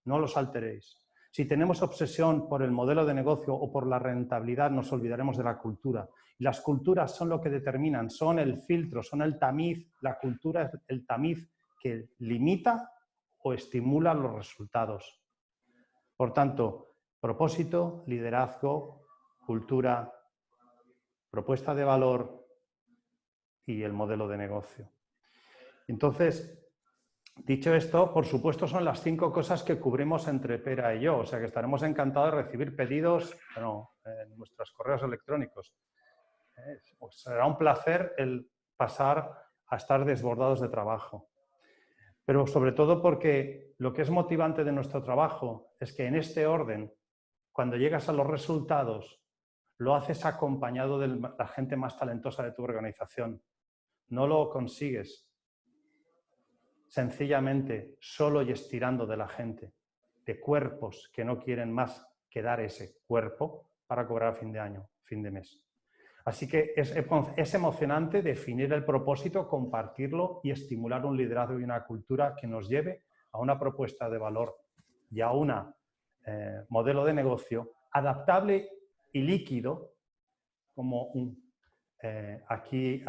No los alteréis. Si tenemos obsesión por el modelo de negocio o por la rentabilidad, nos olvidaremos de la cultura. Y las culturas son lo que determinan, son el filtro, son el tamiz. La cultura es el tamiz que limita o estimula los resultados. Por tanto, propósito, liderazgo, cultura, propuesta de valor y el modelo de negocio. Entonces, Dicho esto, por supuesto, son las 5 cosas que cubrimos entre Pera y yo. O sea que estaremos encantados de recibir pedidos en nuestros correos electrónicos. Pues será un placer el pasar a estar desbordados de trabajo. Pero sobre todo porque lo que es motivante de nuestro trabajo es que en este orden, cuando llegas a los resultados, lo haces acompañado de la gente más talentosa de tu organización. No lo consigues sencillamente solo y estirando de la gente, de cuerpos que no quieren más que dar ese cuerpo para cobrar a fin de año, fin de mes. Así que es emocionante definir el propósito, compartirlo y estimular un liderazgo y una cultura que nos lleve a una propuesta de valor y a un modelo de negocio adaptable y líquido, como aquí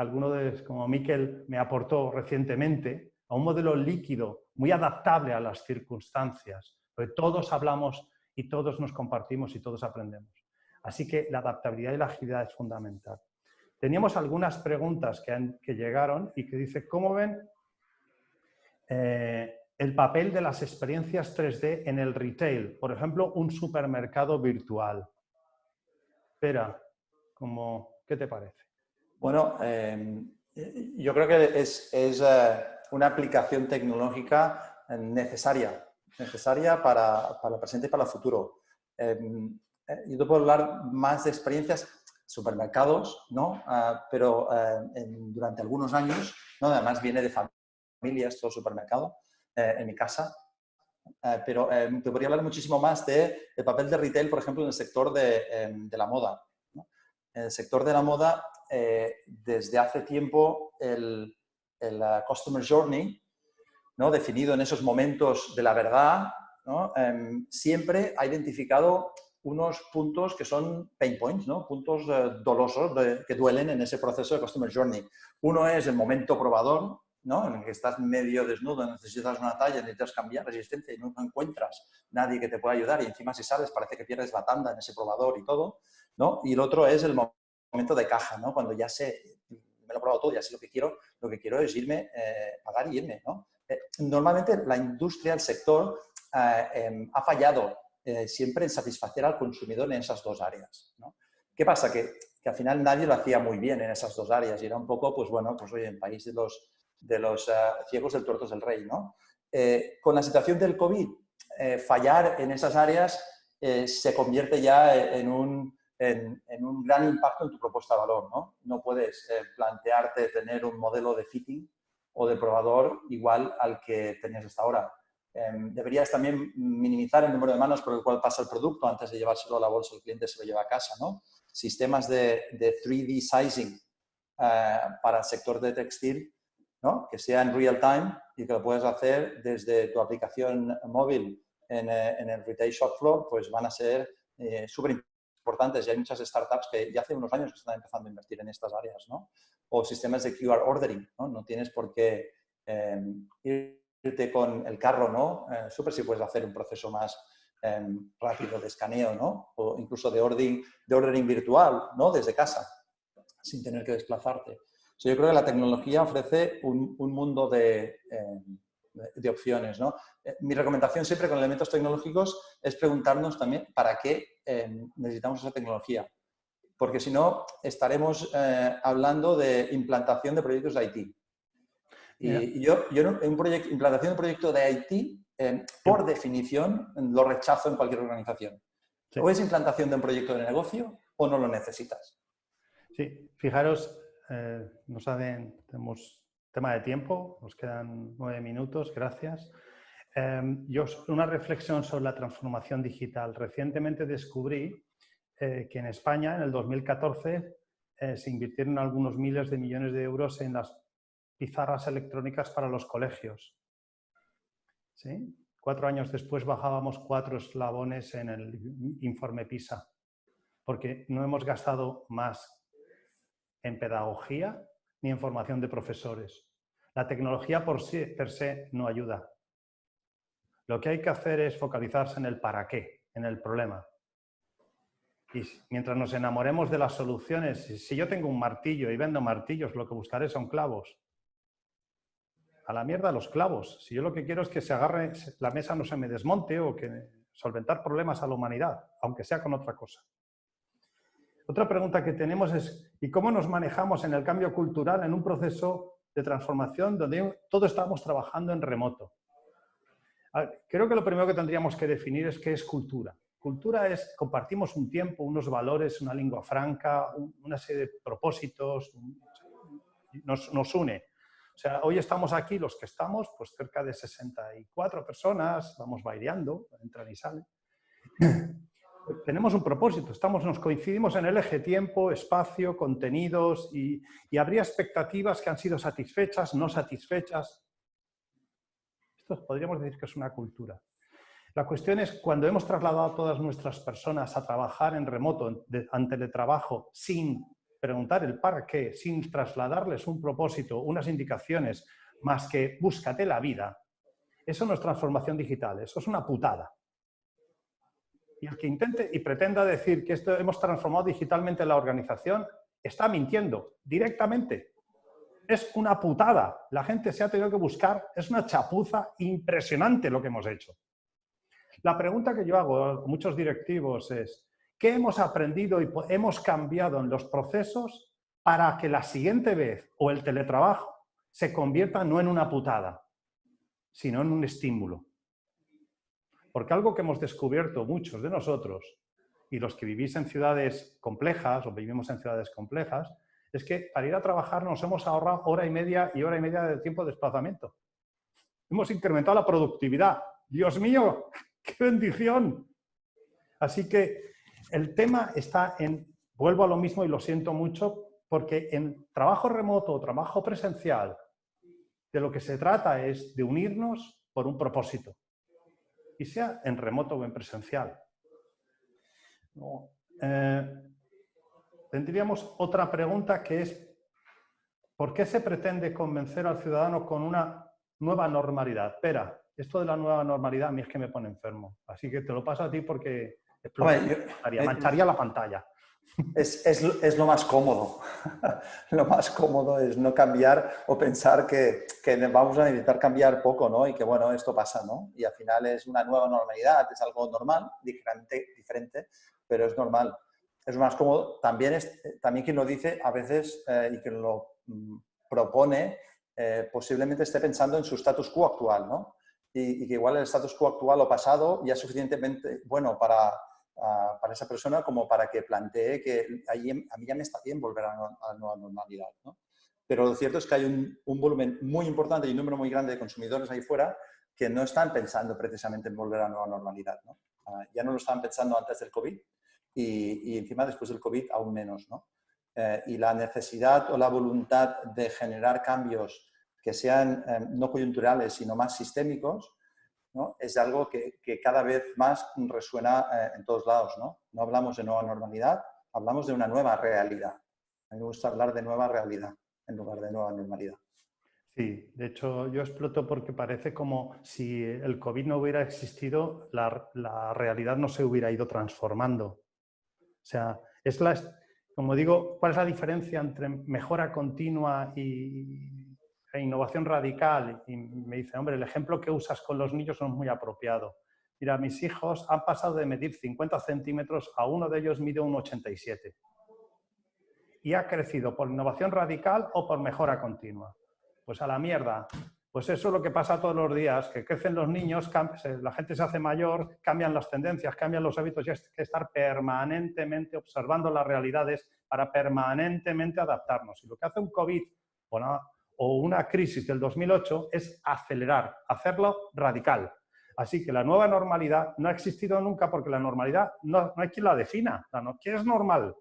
como Miquel me aportó recientemente, a un modelo líquido muy adaptable a las circunstancias, porque todos hablamos y todos nos compartimos y todos aprendemos. Así que la adaptabilidad y la agilidad es fundamental. Teníamos algunas preguntas que llegaron y que dice, ¿cómo ven el papel de las experiencias 3D en el retail? Por ejemplo, un supermercado virtual. Pera, ¿qué te parece? Bueno, yo creo que es una aplicación tecnológica necesaria para el presente y para el futuro. Yo te puedo hablar más de experiencias, supermercados, ¿no? Pero durante algunos años, ¿no? Además viene de familias todo supermercado en mi casa. Pero te podría hablar muchísimo más del papel de retail, por ejemplo, en el sector de la moda, ¿no? En el sector de la moda, desde hace tiempo, el Customer Journey, ¿no? Definido en esos momentos de la verdad, ¿no? Siempre ha identificado unos puntos que son pain points, ¿no? Puntos dolosos que duelen en ese proceso de Customer Journey. Uno es el momento probador, ¿no? En el que estás medio desnudo, necesitas una talla, necesitas cambiar resistencia y no encuentras nadie que te pueda ayudar y encima si sales parece que pierdes la tanda en ese probador y todo, ¿no? Y el otro es el momento de caja, ¿no? Cuando ya me lo he probado todo, ya sé lo que quiero es irme, pagar y irme, ¿no? Normalmente la industria, el sector, ha fallado siempre en satisfacer al consumidor en esas dos áreas, ¿no? ¿Qué pasa? Que al final nadie lo hacía muy bien en esas dos áreas y era un poco, pues bueno, pues oye, en país de los ciegos del tuerto del rey, ¿no? Con la situación del COVID, fallar en esas áreas se convierte ya en un gran impacto en tu propuesta de valor, ¿no? No puedes plantearte tener un modelo de fitting o de probador igual al que tenías hasta ahora. Deberías también minimizar el número de manos por el cual pasa el producto antes de llevárselo a la bolsa, el cliente se lo lleva a casa, ¿no? Sistemas de 3D sizing para el sector de textil, ¿no? Que sea en real time y que lo puedes hacer desde tu aplicación móvil en el retail shop floor, pues van a ser súper importantes. Y hay muchas startups que ya hace unos años que están empezando a invertir en estas áreas, ¿no? O sistemas de QR ordering, ¿no? No tienes por qué irte con el carro, ¿no? Súper si puedes hacer un proceso más rápido de escaneo, ¿no? O incluso de ordering virtual, ¿no? Desde casa, sin tener que desplazarte. O sea, yo creo que la tecnología ofrece un mundo de opciones, ¿no? Mi recomendación siempre con elementos tecnológicos es preguntarnos también para qué necesitamos esa tecnología. Porque si no, estaremos hablando de implantación de proyectos de IT. Y yo implantación de un proyecto de IT, por definición, lo rechazo en cualquier organización. Sí. O es implantación de un proyecto de negocio o no lo necesitas. Sí, fijaros, tenemos tema de tiempo, nos quedan 9 minutos, gracias. Una reflexión sobre la transformación digital. Recientemente descubrí que en España, en el 2014, se invirtieron algunos miles de millones de euros en las pizarras electrónicas para los colegios. ¿Sí? 4 años después bajábamos 4 eslabones en el informe PISA, porque no hemos gastado más en pedagogía ni en formación de profesores. La tecnología per se no ayuda. Lo que hay que hacer es focalizarse en el para qué, en el problema. Y mientras nos enamoremos de las soluciones, si yo tengo un martillo y vendo martillos, lo que buscaré son clavos. a la mierda los clavos. Si yo lo que quiero es que se agarre, la mesa no se me desmonte o que solventar problemas a la humanidad, aunque sea con otra cosa. Otra pregunta que tenemos es, ¿y cómo nos manejamos en el cambio cultural en un proceso de transformación donde todos estamos trabajando en remoto? Creo que lo primero que tendríamos que definir es qué es cultura. Cultura es, compartimos un tiempo, unos valores, una lengua franca, una serie de propósitos, nos une. O sea, hoy estamos aquí, los que estamos, pues cerca de 64 personas, vamos variando, entran y salen. Tenemos un propósito, nos coincidimos en el eje tiempo, espacio, contenidos y habría expectativas que han sido satisfechas, no satisfechas. Esto podríamos decir que es una cultura. La cuestión es, cuando hemos trasladado a todas nuestras personas a trabajar en remoto, ante el trabajo, sin preguntar el para qué, sin trasladarles un propósito, unas indicaciones, más que búscate la vida, eso no es transformación digital, eso es una putada. Y el que intente y pretenda decir que esto hemos transformado digitalmente la organización, está mintiendo directamente. Es una putada. La gente se ha tenido que buscar, es una chapuza impresionante lo que hemos hecho. La pregunta que yo hago a muchos directivos es, ¿qué hemos aprendido y hemos cambiado en los procesos para que la siguiente vez o el teletrabajo se convierta no en una putada, sino en un estímulo? Porque algo que hemos descubierto muchos de nosotros y los que vivís en ciudades complejas o vivimos en ciudades complejas, es que para ir a trabajar nos hemos ahorrado hora y media de tiempo de desplazamiento. Hemos incrementado la productividad. ¡Dios mío! ¡Qué bendición! Así que el tema está en, vuelvo a lo mismo y lo siento mucho, porque en trabajo remoto o trabajo presencial, de lo que se trata es de unirnos por un propósito, y sea en remoto o en presencial. No, tendríamos otra pregunta que es, ¿por qué se pretende convencer al ciudadano con una nueva normalidad? Espera, esto de la nueva normalidad a mí es que me pone enfermo. Así que te lo paso a ti porque mancharía la pantalla. Es lo más cómodo. Lo más cómodo es no cambiar o pensar que vamos a necesitar cambiar poco, ¿no? Y que, bueno, esto pasa, ¿no? Y al final es una nueva normalidad, es algo normal, diferente, pero es normal. Es más cómodo. También quien lo dice a veces y quien lo propone posiblemente esté pensando en su status quo actual, ¿no? Y que igual el status quo actual o pasado ya es suficientemente bueno para esa persona como para que plantee que a mí ya me está bien volver a la nueva normalidad, ¿no? Pero lo cierto es que hay un volumen muy importante y un número muy grande de consumidores ahí fuera que no están pensando precisamente en volver a la nueva normalidad, ¿no? Ya no lo estaban pensando antes del COVID y encima después del COVID aún menos, ¿no? Y la necesidad o la voluntad de generar cambios que sean no coyunturales, sino más sistémicos, ¿no? Es algo que cada vez más resuena en todos lados, ¿no? No hablamos de nueva normalidad, hablamos de una nueva realidad. A mí me gusta hablar de nueva realidad en lugar de nueva normalidad. Sí, de hecho yo exploto porque parece como si el COVID no hubiera existido, la realidad no se hubiera ido transformando. O sea, como digo, ¿cuál es la diferencia entre mejora continua e innovación radical? Y me dice, hombre, el ejemplo que usas con los niños no es muy apropiado. Mira, mis hijos han pasado de medir 50 centímetros a uno de ellos mide 1,87. ¿Y ha crecido por innovación radical o por mejora continua? Pues a la mierda. Pues eso es lo que pasa todos los días, que crecen los niños, la gente se hace mayor, cambian las tendencias, cambian los hábitos y hay que estar permanentemente observando las realidades para permanentemente adaptarnos. Y lo que hace un COVID o una crisis del 2008 es acelerar, hacerlo radical. Así que la nueva normalidad no ha existido nunca porque la normalidad no hay quien la defina. ¿Qué es normal?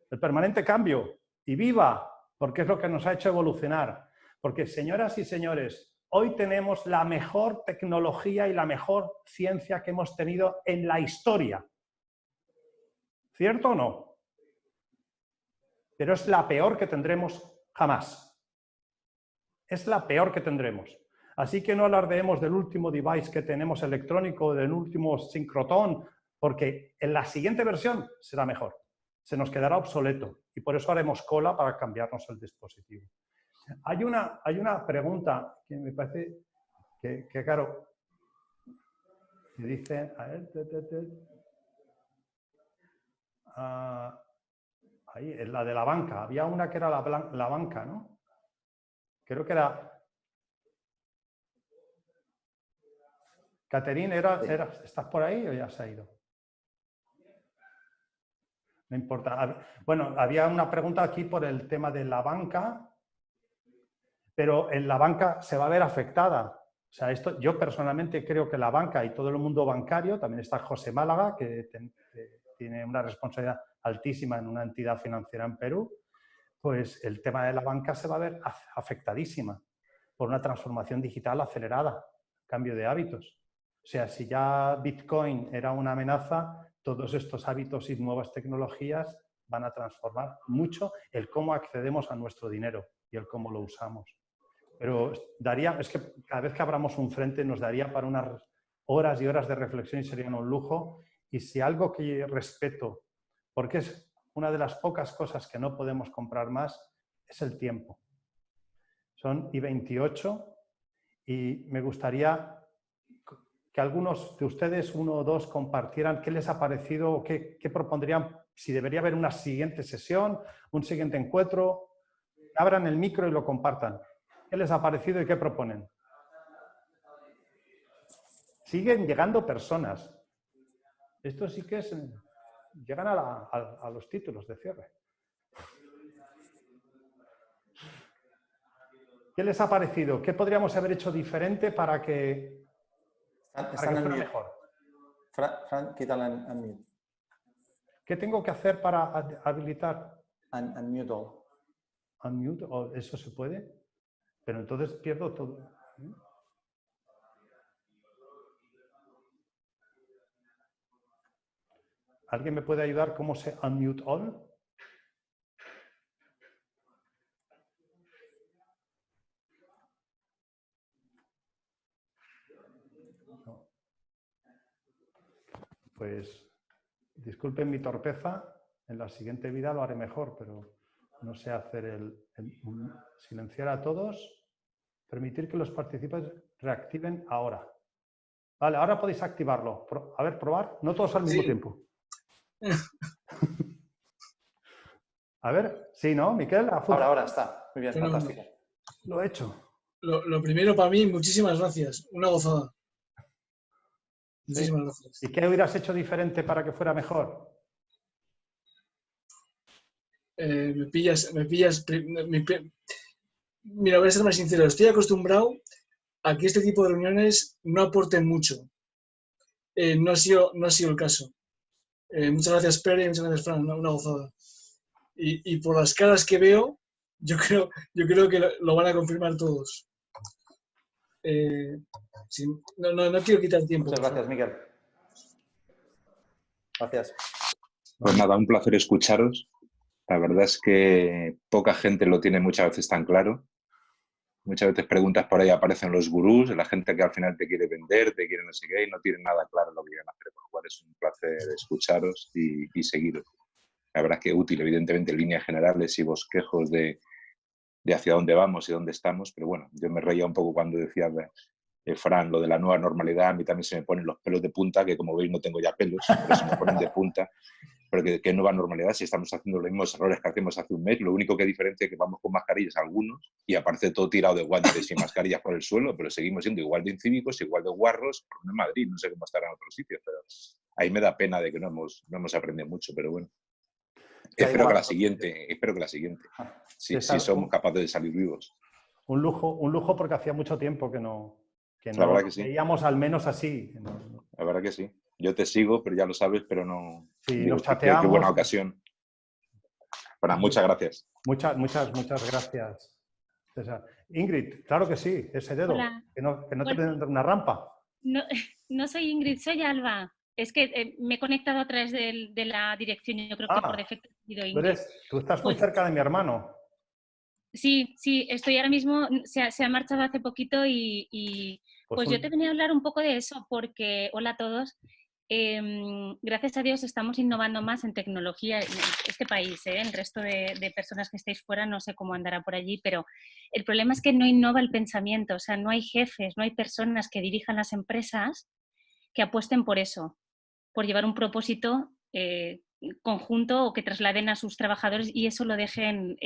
El permanente cambio. Y viva, porque es lo que nos ha hecho evolucionar. Porque, señoras y señores, hoy tenemos la mejor tecnología y la mejor ciencia que hemos tenido en la historia. ¿Cierto o no? Pero es la peor que tendremos jamás. Es la peor que tendremos. Así que no alardeemos del último device que tenemos electrónico, del último sincrotón, porque en la siguiente versión será mejor. Se nos quedará obsoleto y por eso haremos cola para cambiarnos el dispositivo. Hay una pregunta que me parece que claro, que dice, a ver, ahí, es la de la banca. Había una que era la banca, ¿no? Creo que era... Caterine, ¿estás por ahí o ya se ha ido? No importa. Bueno, había una pregunta aquí por el tema de la banca, pero en la banca se va a ver afectada. O sea, yo personalmente creo que la banca y todo el mundo bancario, también está José Málaga, que tiene una responsabilidad altísima en una entidad financiera en Perú, pues el tema de la banca se va a ver afectadísima por una transformación digital acelerada, cambio de hábitos. O sea, si ya Bitcoin era una amenaza, todos estos hábitos y nuevas tecnologías van a transformar mucho el cómo accedemos a nuestro dinero y el cómo lo usamos. Pero es que cada vez que abramos un frente nos daría para unas horas y horas de reflexión y serían un lujo. Y si algo que respeto, porque es una de las pocas cosas que no podemos comprar más, es el tiempo. Son y 28 y me gustaría que algunos de ustedes, uno o dos, compartieran qué les ha parecido o qué propondrían, si debería haber una siguiente sesión, un siguiente encuentro. Abran el micro y lo compartan. ¿Qué les ha parecido y qué proponen? Siguen llegando personas. Esto sí que es... Llegan a los títulos de cierre. ¿Qué les ha parecido? ¿Qué podríamos haber hecho diferente para que fuera mejor? Fran, quítala en mute. ¿Qué tengo que hacer para habilitar? Unmute all. ¿Unmute? ¿O eso se puede? Pero entonces pierdo todo. ¿Alguien me puede ayudar cómo se unmute all? No. Pues disculpen mi torpeza, en la siguiente vida lo haré mejor, pero no sé hacer silenciar a todos, permitir que los participantes reactiven ahora. Vale, ahora podéis activarlo. A ver, probar. No todos al mismo tiempo. A ver, sí, ¿no, Miquel? Ahora está. Muy bien, fantástico. Lo he hecho. Lo primero para mí, muchísimas gracias. Una gozada. Muchísimas gracias. ¿Y qué hubieras hecho diferente para que fuera mejor? Me pillas. Mira, voy a ser más sincero. Estoy acostumbrado a que este tipo de reuniones no aporten mucho. No ha sido el caso. Muchas gracias, Pere, y muchas gracias, Fran. Una gozada. Y por las caras que veo, yo creo que lo van a confirmar todos. Sí, no quiero quitar tiempo. Muchas gracias, Miguel. Gracias. Pues nada, un placer escucharos. La verdad es que poca gente lo tiene muchas veces tan claro. Muchas veces preguntas por ahí, aparecen los gurús, la gente que al final te quiere vender, te quiere no sé qué, y no tienen nada claro lo que quieren hacer, por lo cual es un placer escucharos y seguiros. La verdad es que útil, evidentemente, en líneas generales y bosquejos de hacia dónde vamos y dónde estamos, pero bueno, yo me reía un poco cuando decía Fran, lo de la nueva normalidad, a mí también se me ponen los pelos de punta, que como veis no tengo ya pelos, pero se me ponen de punta. Pero ¿qué nueva normalidad? Si estamos haciendo los mismos errores que hacemos hace un mes, lo único que diferencia es que vamos con mascarillas algunos y aparece todo tirado de guantes y mascarillas por el suelo, pero seguimos siendo igual de incívicos, igual de guarros, por en Madrid, no sé cómo estará en otros sitios, pero ahí me da pena de que no hemos aprendido mucho, pero bueno. Espero que la siguiente. Sí, somos capaces de salir vivos. Un lujo porque hacía mucho tiempo que no la verdad que sí. Veíamos al menos así. La verdad que sí. Yo te sigo, pero ya lo sabes, pero no... Sí, digo, nos chateamos. Qué buena ocasión. Bueno, muchas gracias. Muchas gracias, César. Ingrid, claro que sí, ese dedo. Hola. Que no te den una rampa. No soy Ingrid, soy Alba. Es que me he conectado a través de la dirección y yo creo que por defecto he sido Ingrid. Tú estás muy cerca de mi hermano. Sí, estoy ahora mismo, se ha marchado hace poquito y pues yo te venía a hablar un poco de eso porque, hola a todos, gracias a Dios estamos innovando más en tecnología en este país, el resto de personas que estáis fuera no sé cómo andará por allí, pero el problema es que no innova el pensamiento, o sea, no hay jefes, no hay personas que dirijan las empresas que apuesten por eso, por llevar un propósito conjunto o que trasladen a sus trabajadores y eso lo dejen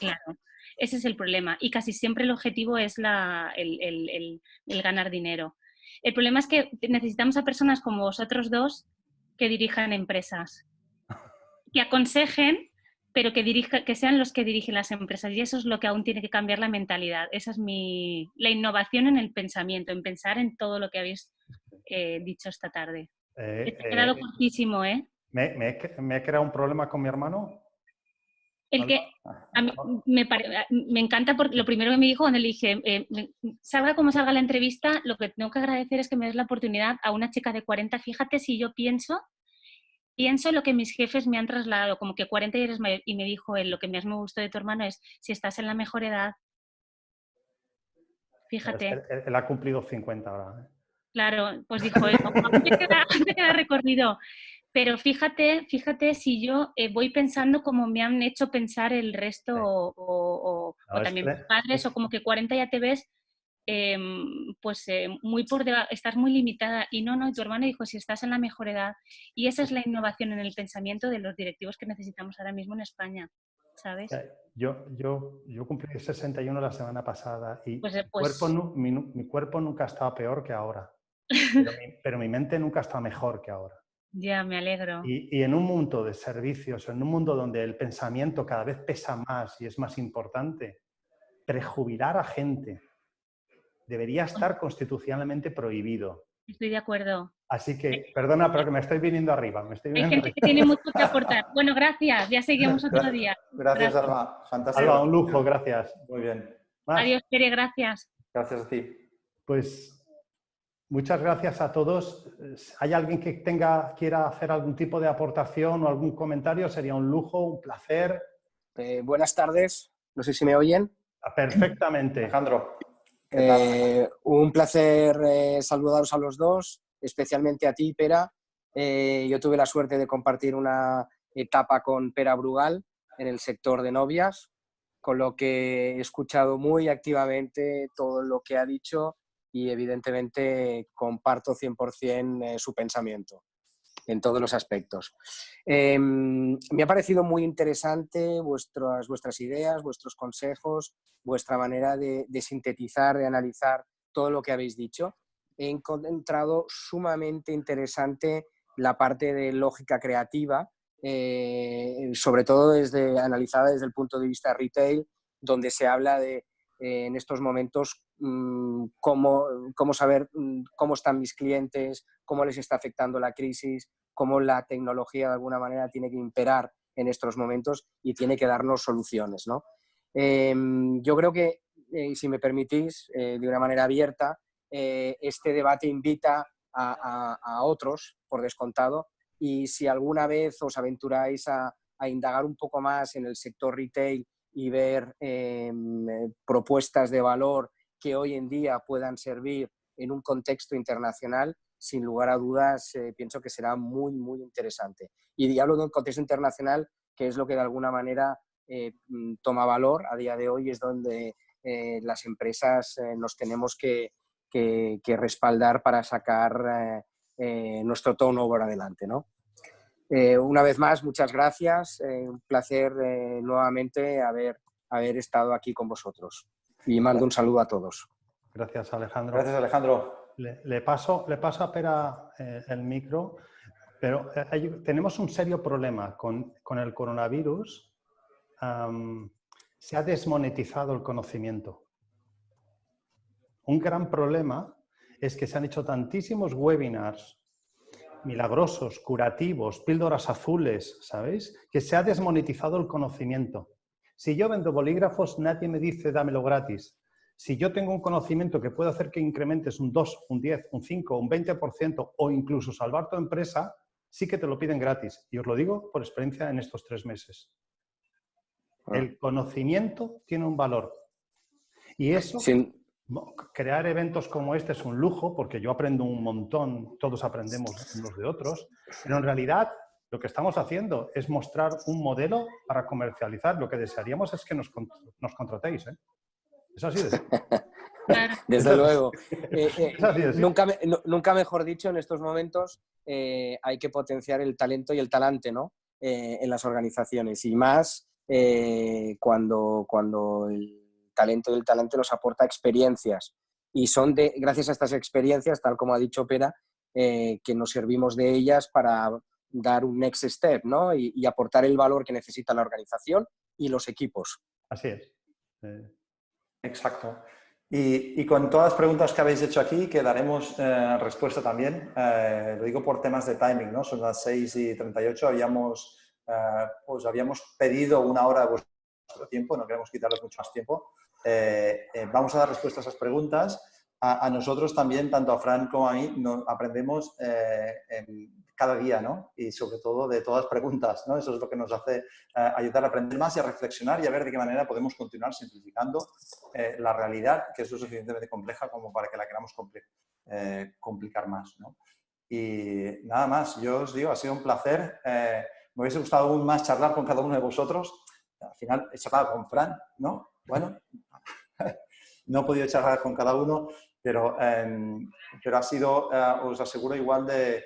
claro. Ese es el problema y casi siempre el objetivo es el ganar dinero. El problema es que necesitamos a personas como vosotros dos que dirijan empresas, que aconsejen, pero que sean los que dirigen las empresas. Y eso es lo que aún tiene que cambiar la mentalidad. Esa es la innovación en el pensamiento, en pensar en todo lo que habéis dicho esta tarde. He quedado cortísimo, ¿eh? ¿Me he creado un problema con mi hermano? El que a mí me encanta porque lo primero que me dijo cuando le dije, salga como salga la entrevista, lo que tengo que agradecer es que me des la oportunidad a una chica de 40. Fíjate si yo pienso lo que mis jefes me han trasladado, como que 40 y eres mayor. Y me dijo él, lo que más me gustó de tu hermano es si estás en la mejor edad. Fíjate. Él ha cumplido 50 ahora. Claro, pues dijo eso. Aún te queda recorrido. Pero fíjate si yo voy pensando como me han hecho pensar el resto Sí. o también mis padres, o como que 40 ya te ves muy por debajo, estás muy limitada. Y no, tu hermano dijo, si estás en la mejor edad. Y esa es la innovación en el pensamiento de los directivos que necesitamos ahora mismo en España, ¿sabes? Yo cumplí 61 la semana pasada y pues, mi cuerpo nunca ha estado peor que ahora. Pero mi mente nunca está mejor que ahora. Ya, me alegro. Y en un mundo de servicios, en un mundo donde el pensamiento cada vez pesa más y es más importante, prejubilar a gente debería estar constitucionalmente prohibido. Estoy de acuerdo. Así que, perdona, pero que me estoy viniendo arriba. Hay gente que tiene mucho que aportar. Bueno, gracias. Ya seguimos otro día. Gracias, Alba. Fantástico. Alba, un lujo, gracias. Muy bien. Adiós, Pere, gracias. Gracias a ti. Pues muchas gracias a todos. ¿Hay alguien que quiera hacer algún tipo de aportación o algún comentario? Sería un lujo, un placer. Buenas tardes. No sé si me oyen. Perfectamente. Alejandro. Un placer saludaros a los dos, especialmente a ti, Pera. Yo tuve la suerte de compartir una etapa con Pera Brugal en el sector de novias, con lo que he escuchado muy activamente todo lo que ha dicho y evidentemente comparto 100% su pensamiento en todos los aspectos. Me ha parecido muy interesante vuestras ideas, vuestros consejos, vuestra manera de sintetizar, de analizar todo lo que habéis dicho. He encontrado sumamente interesante la parte de lógica creativa, sobre todo analizada desde el punto de vista retail, donde se habla de, en estos momentos, cómo saber cómo están mis clientes, cómo les está afectando la crisis, cómo la tecnología de alguna manera tiene que imperar en estos momentos y tiene que darnos soluciones, ¿no? Yo creo que, si me permitís, de una manera abierta, este debate invita a otros, por descontado, y si alguna vez os aventuráis a indagar un poco más en el sector retail y ver propuestas de valor que hoy en día puedan servir en un contexto internacional, sin lugar a dudas, pienso que será muy, muy interesante. Y hablo de un contexto internacional que es lo que de alguna manera toma valor a día de hoy, es donde las empresas nos tenemos que respaldar para sacar nuestro turnover adelante, ¿no? Una vez más, muchas gracias. Un placer nuevamente haber estado aquí con vosotros. Y mando un saludo a todos. Gracias, Alejandro. Gracias, Alejandro. Le paso a Pera el micro, pero tenemos un serio problema con el coronavirus. Se ha desmonetizado el conocimiento. Un gran problema es que se han hecho tantísimos webinars milagrosos, curativos, píldoras azules, ¿sabéis? Que se ha desmonetizado el conocimiento. Si yo vendo bolígrafos, nadie me dice dámelo gratis. Si yo tengo un conocimiento que puede hacer que incrementes un 2, un 10, un 5, un 20% o incluso salvar tu empresa, sí que te lo piden gratis. Y os lo digo por experiencia en estos 3 meses. El conocimiento tiene un valor. Y eso Crear eventos como este es un lujo porque yo aprendo un montón, todos aprendemos unos de otros, pero en realidad lo que estamos haciendo es mostrar un modelo para comercializar. Lo que desearíamos es que nos contratéis, ¿eh? Es así de simple. Claro. Desde luego. Es así de simple. Nunca mejor dicho, en estos momentos hay que potenciar el talento y el talante, ¿no? En las organizaciones, y más cuando el talento y el talante nos aporta experiencias, y son gracias a estas experiencias, tal como ha dicho Pera, que nos servimos de ellas para dar un next step, ¿no? Y aportar el valor que necesita la organización y los equipos. Así es. Exacto. Y con todas las preguntas que habéis hecho aquí, que daremos respuesta también. Lo digo por temas de timing, ¿no? Son las 6:38. Os habíamos pedido 1 hora de vuestro tiempo, no queremos quitarles mucho más tiempo. Vamos a dar respuesta a esas preguntas. A nosotros también, tanto a Fran como a mí, aprendemos cada día, ¿no? Y sobre todo de todas las preguntas, ¿no? Eso es lo que nos hace ayudar a aprender más y a reflexionar y a ver de qué manera podemos continuar simplificando la realidad, que es lo suficientemente compleja como para que la queramos complicar más, ¿no? Y nada más, yo os digo, ha sido un placer. Me hubiese gustado aún más charlar con cada uno de vosotros. Al final he charlado con Fran, ¿no? Bueno, no he podido charlar con cada uno, pero ha sido, os aseguro, igual de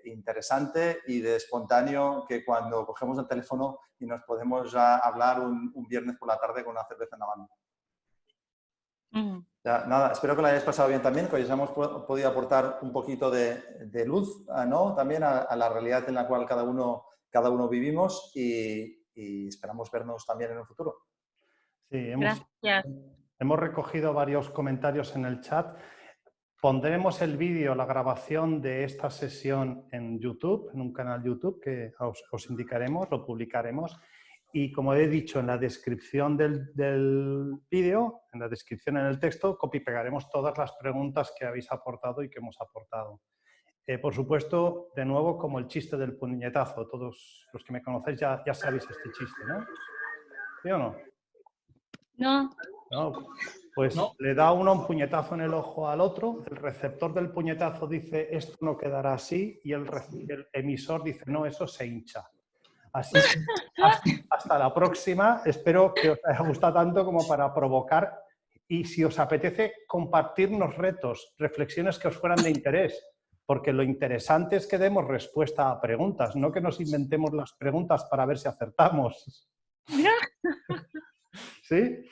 interesante y de espontáneo que cuando cogemos el teléfono y nos podemos hablar un viernes por la tarde con una cerveza en la mano. Ya, nada, espero que lo hayáis pasado bien también, que os hayamos podido aportar un poquito de luz, ¿no? También a la realidad en la cual cada uno vivimos, y esperamos vernos también en el futuro. Sí, Gracias. hemos recogido varios comentarios en el chat. Pondremos el vídeo, la grabación de esta sesión en YouTube, en un canal YouTube que os indicaremos, lo publicaremos. Y como he dicho, en la descripción del vídeo, en la descripción en el texto, pegaremos todas las preguntas que habéis aportado y que hemos aportado. Por supuesto, de nuevo, como el chiste del puñetazo. Todos los que me conocéis ya sabéis este chiste, ¿no? ¿Sí o no? No. No, pues no. Le da uno un puñetazo en el ojo al otro, el receptor del puñetazo dice esto no quedará así, y el emisor dice no, eso se hincha. Así que hasta la próxima. Espero que os haya gustado tanto como para provocar, y si os apetece compartirnos retos, reflexiones que os fueran de interés, porque lo interesante es que demos respuesta a preguntas, no que nos inventemos las preguntas para ver si acertamos. ¿Sí?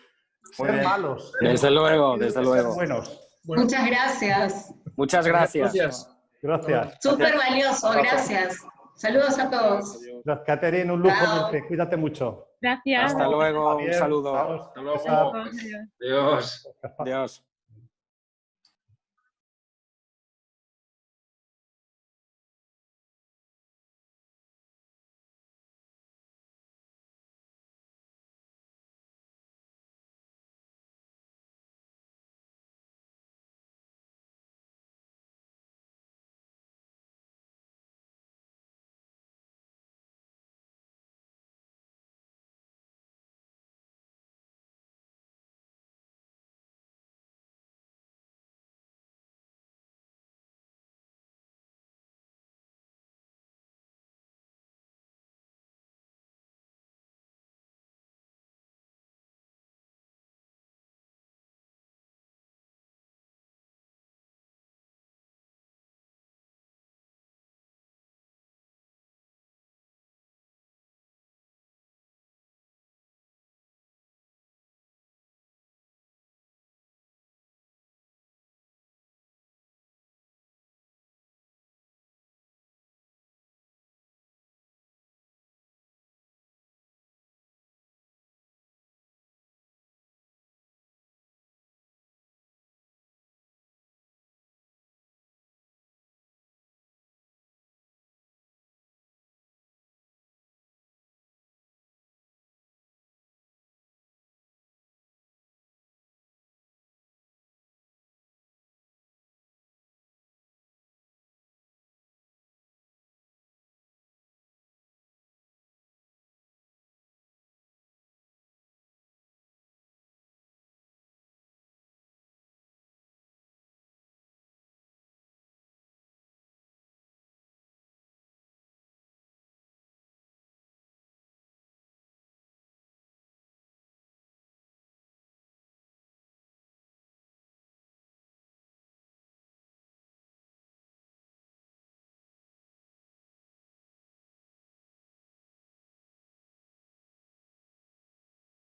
Ser malos. Desde luego, desde luego. Ser buenos. Bueno, Muchas gracias. Muchas gracias. Gracias. Súper valioso, gracias. Saludos a todos. Catherine, un lujo Chao. verte. Cuídate mucho. Gracias. Hasta luego, un Adiós. saludo. Adiós. Hasta luego. Chao. Adiós. Adiós. Adiós.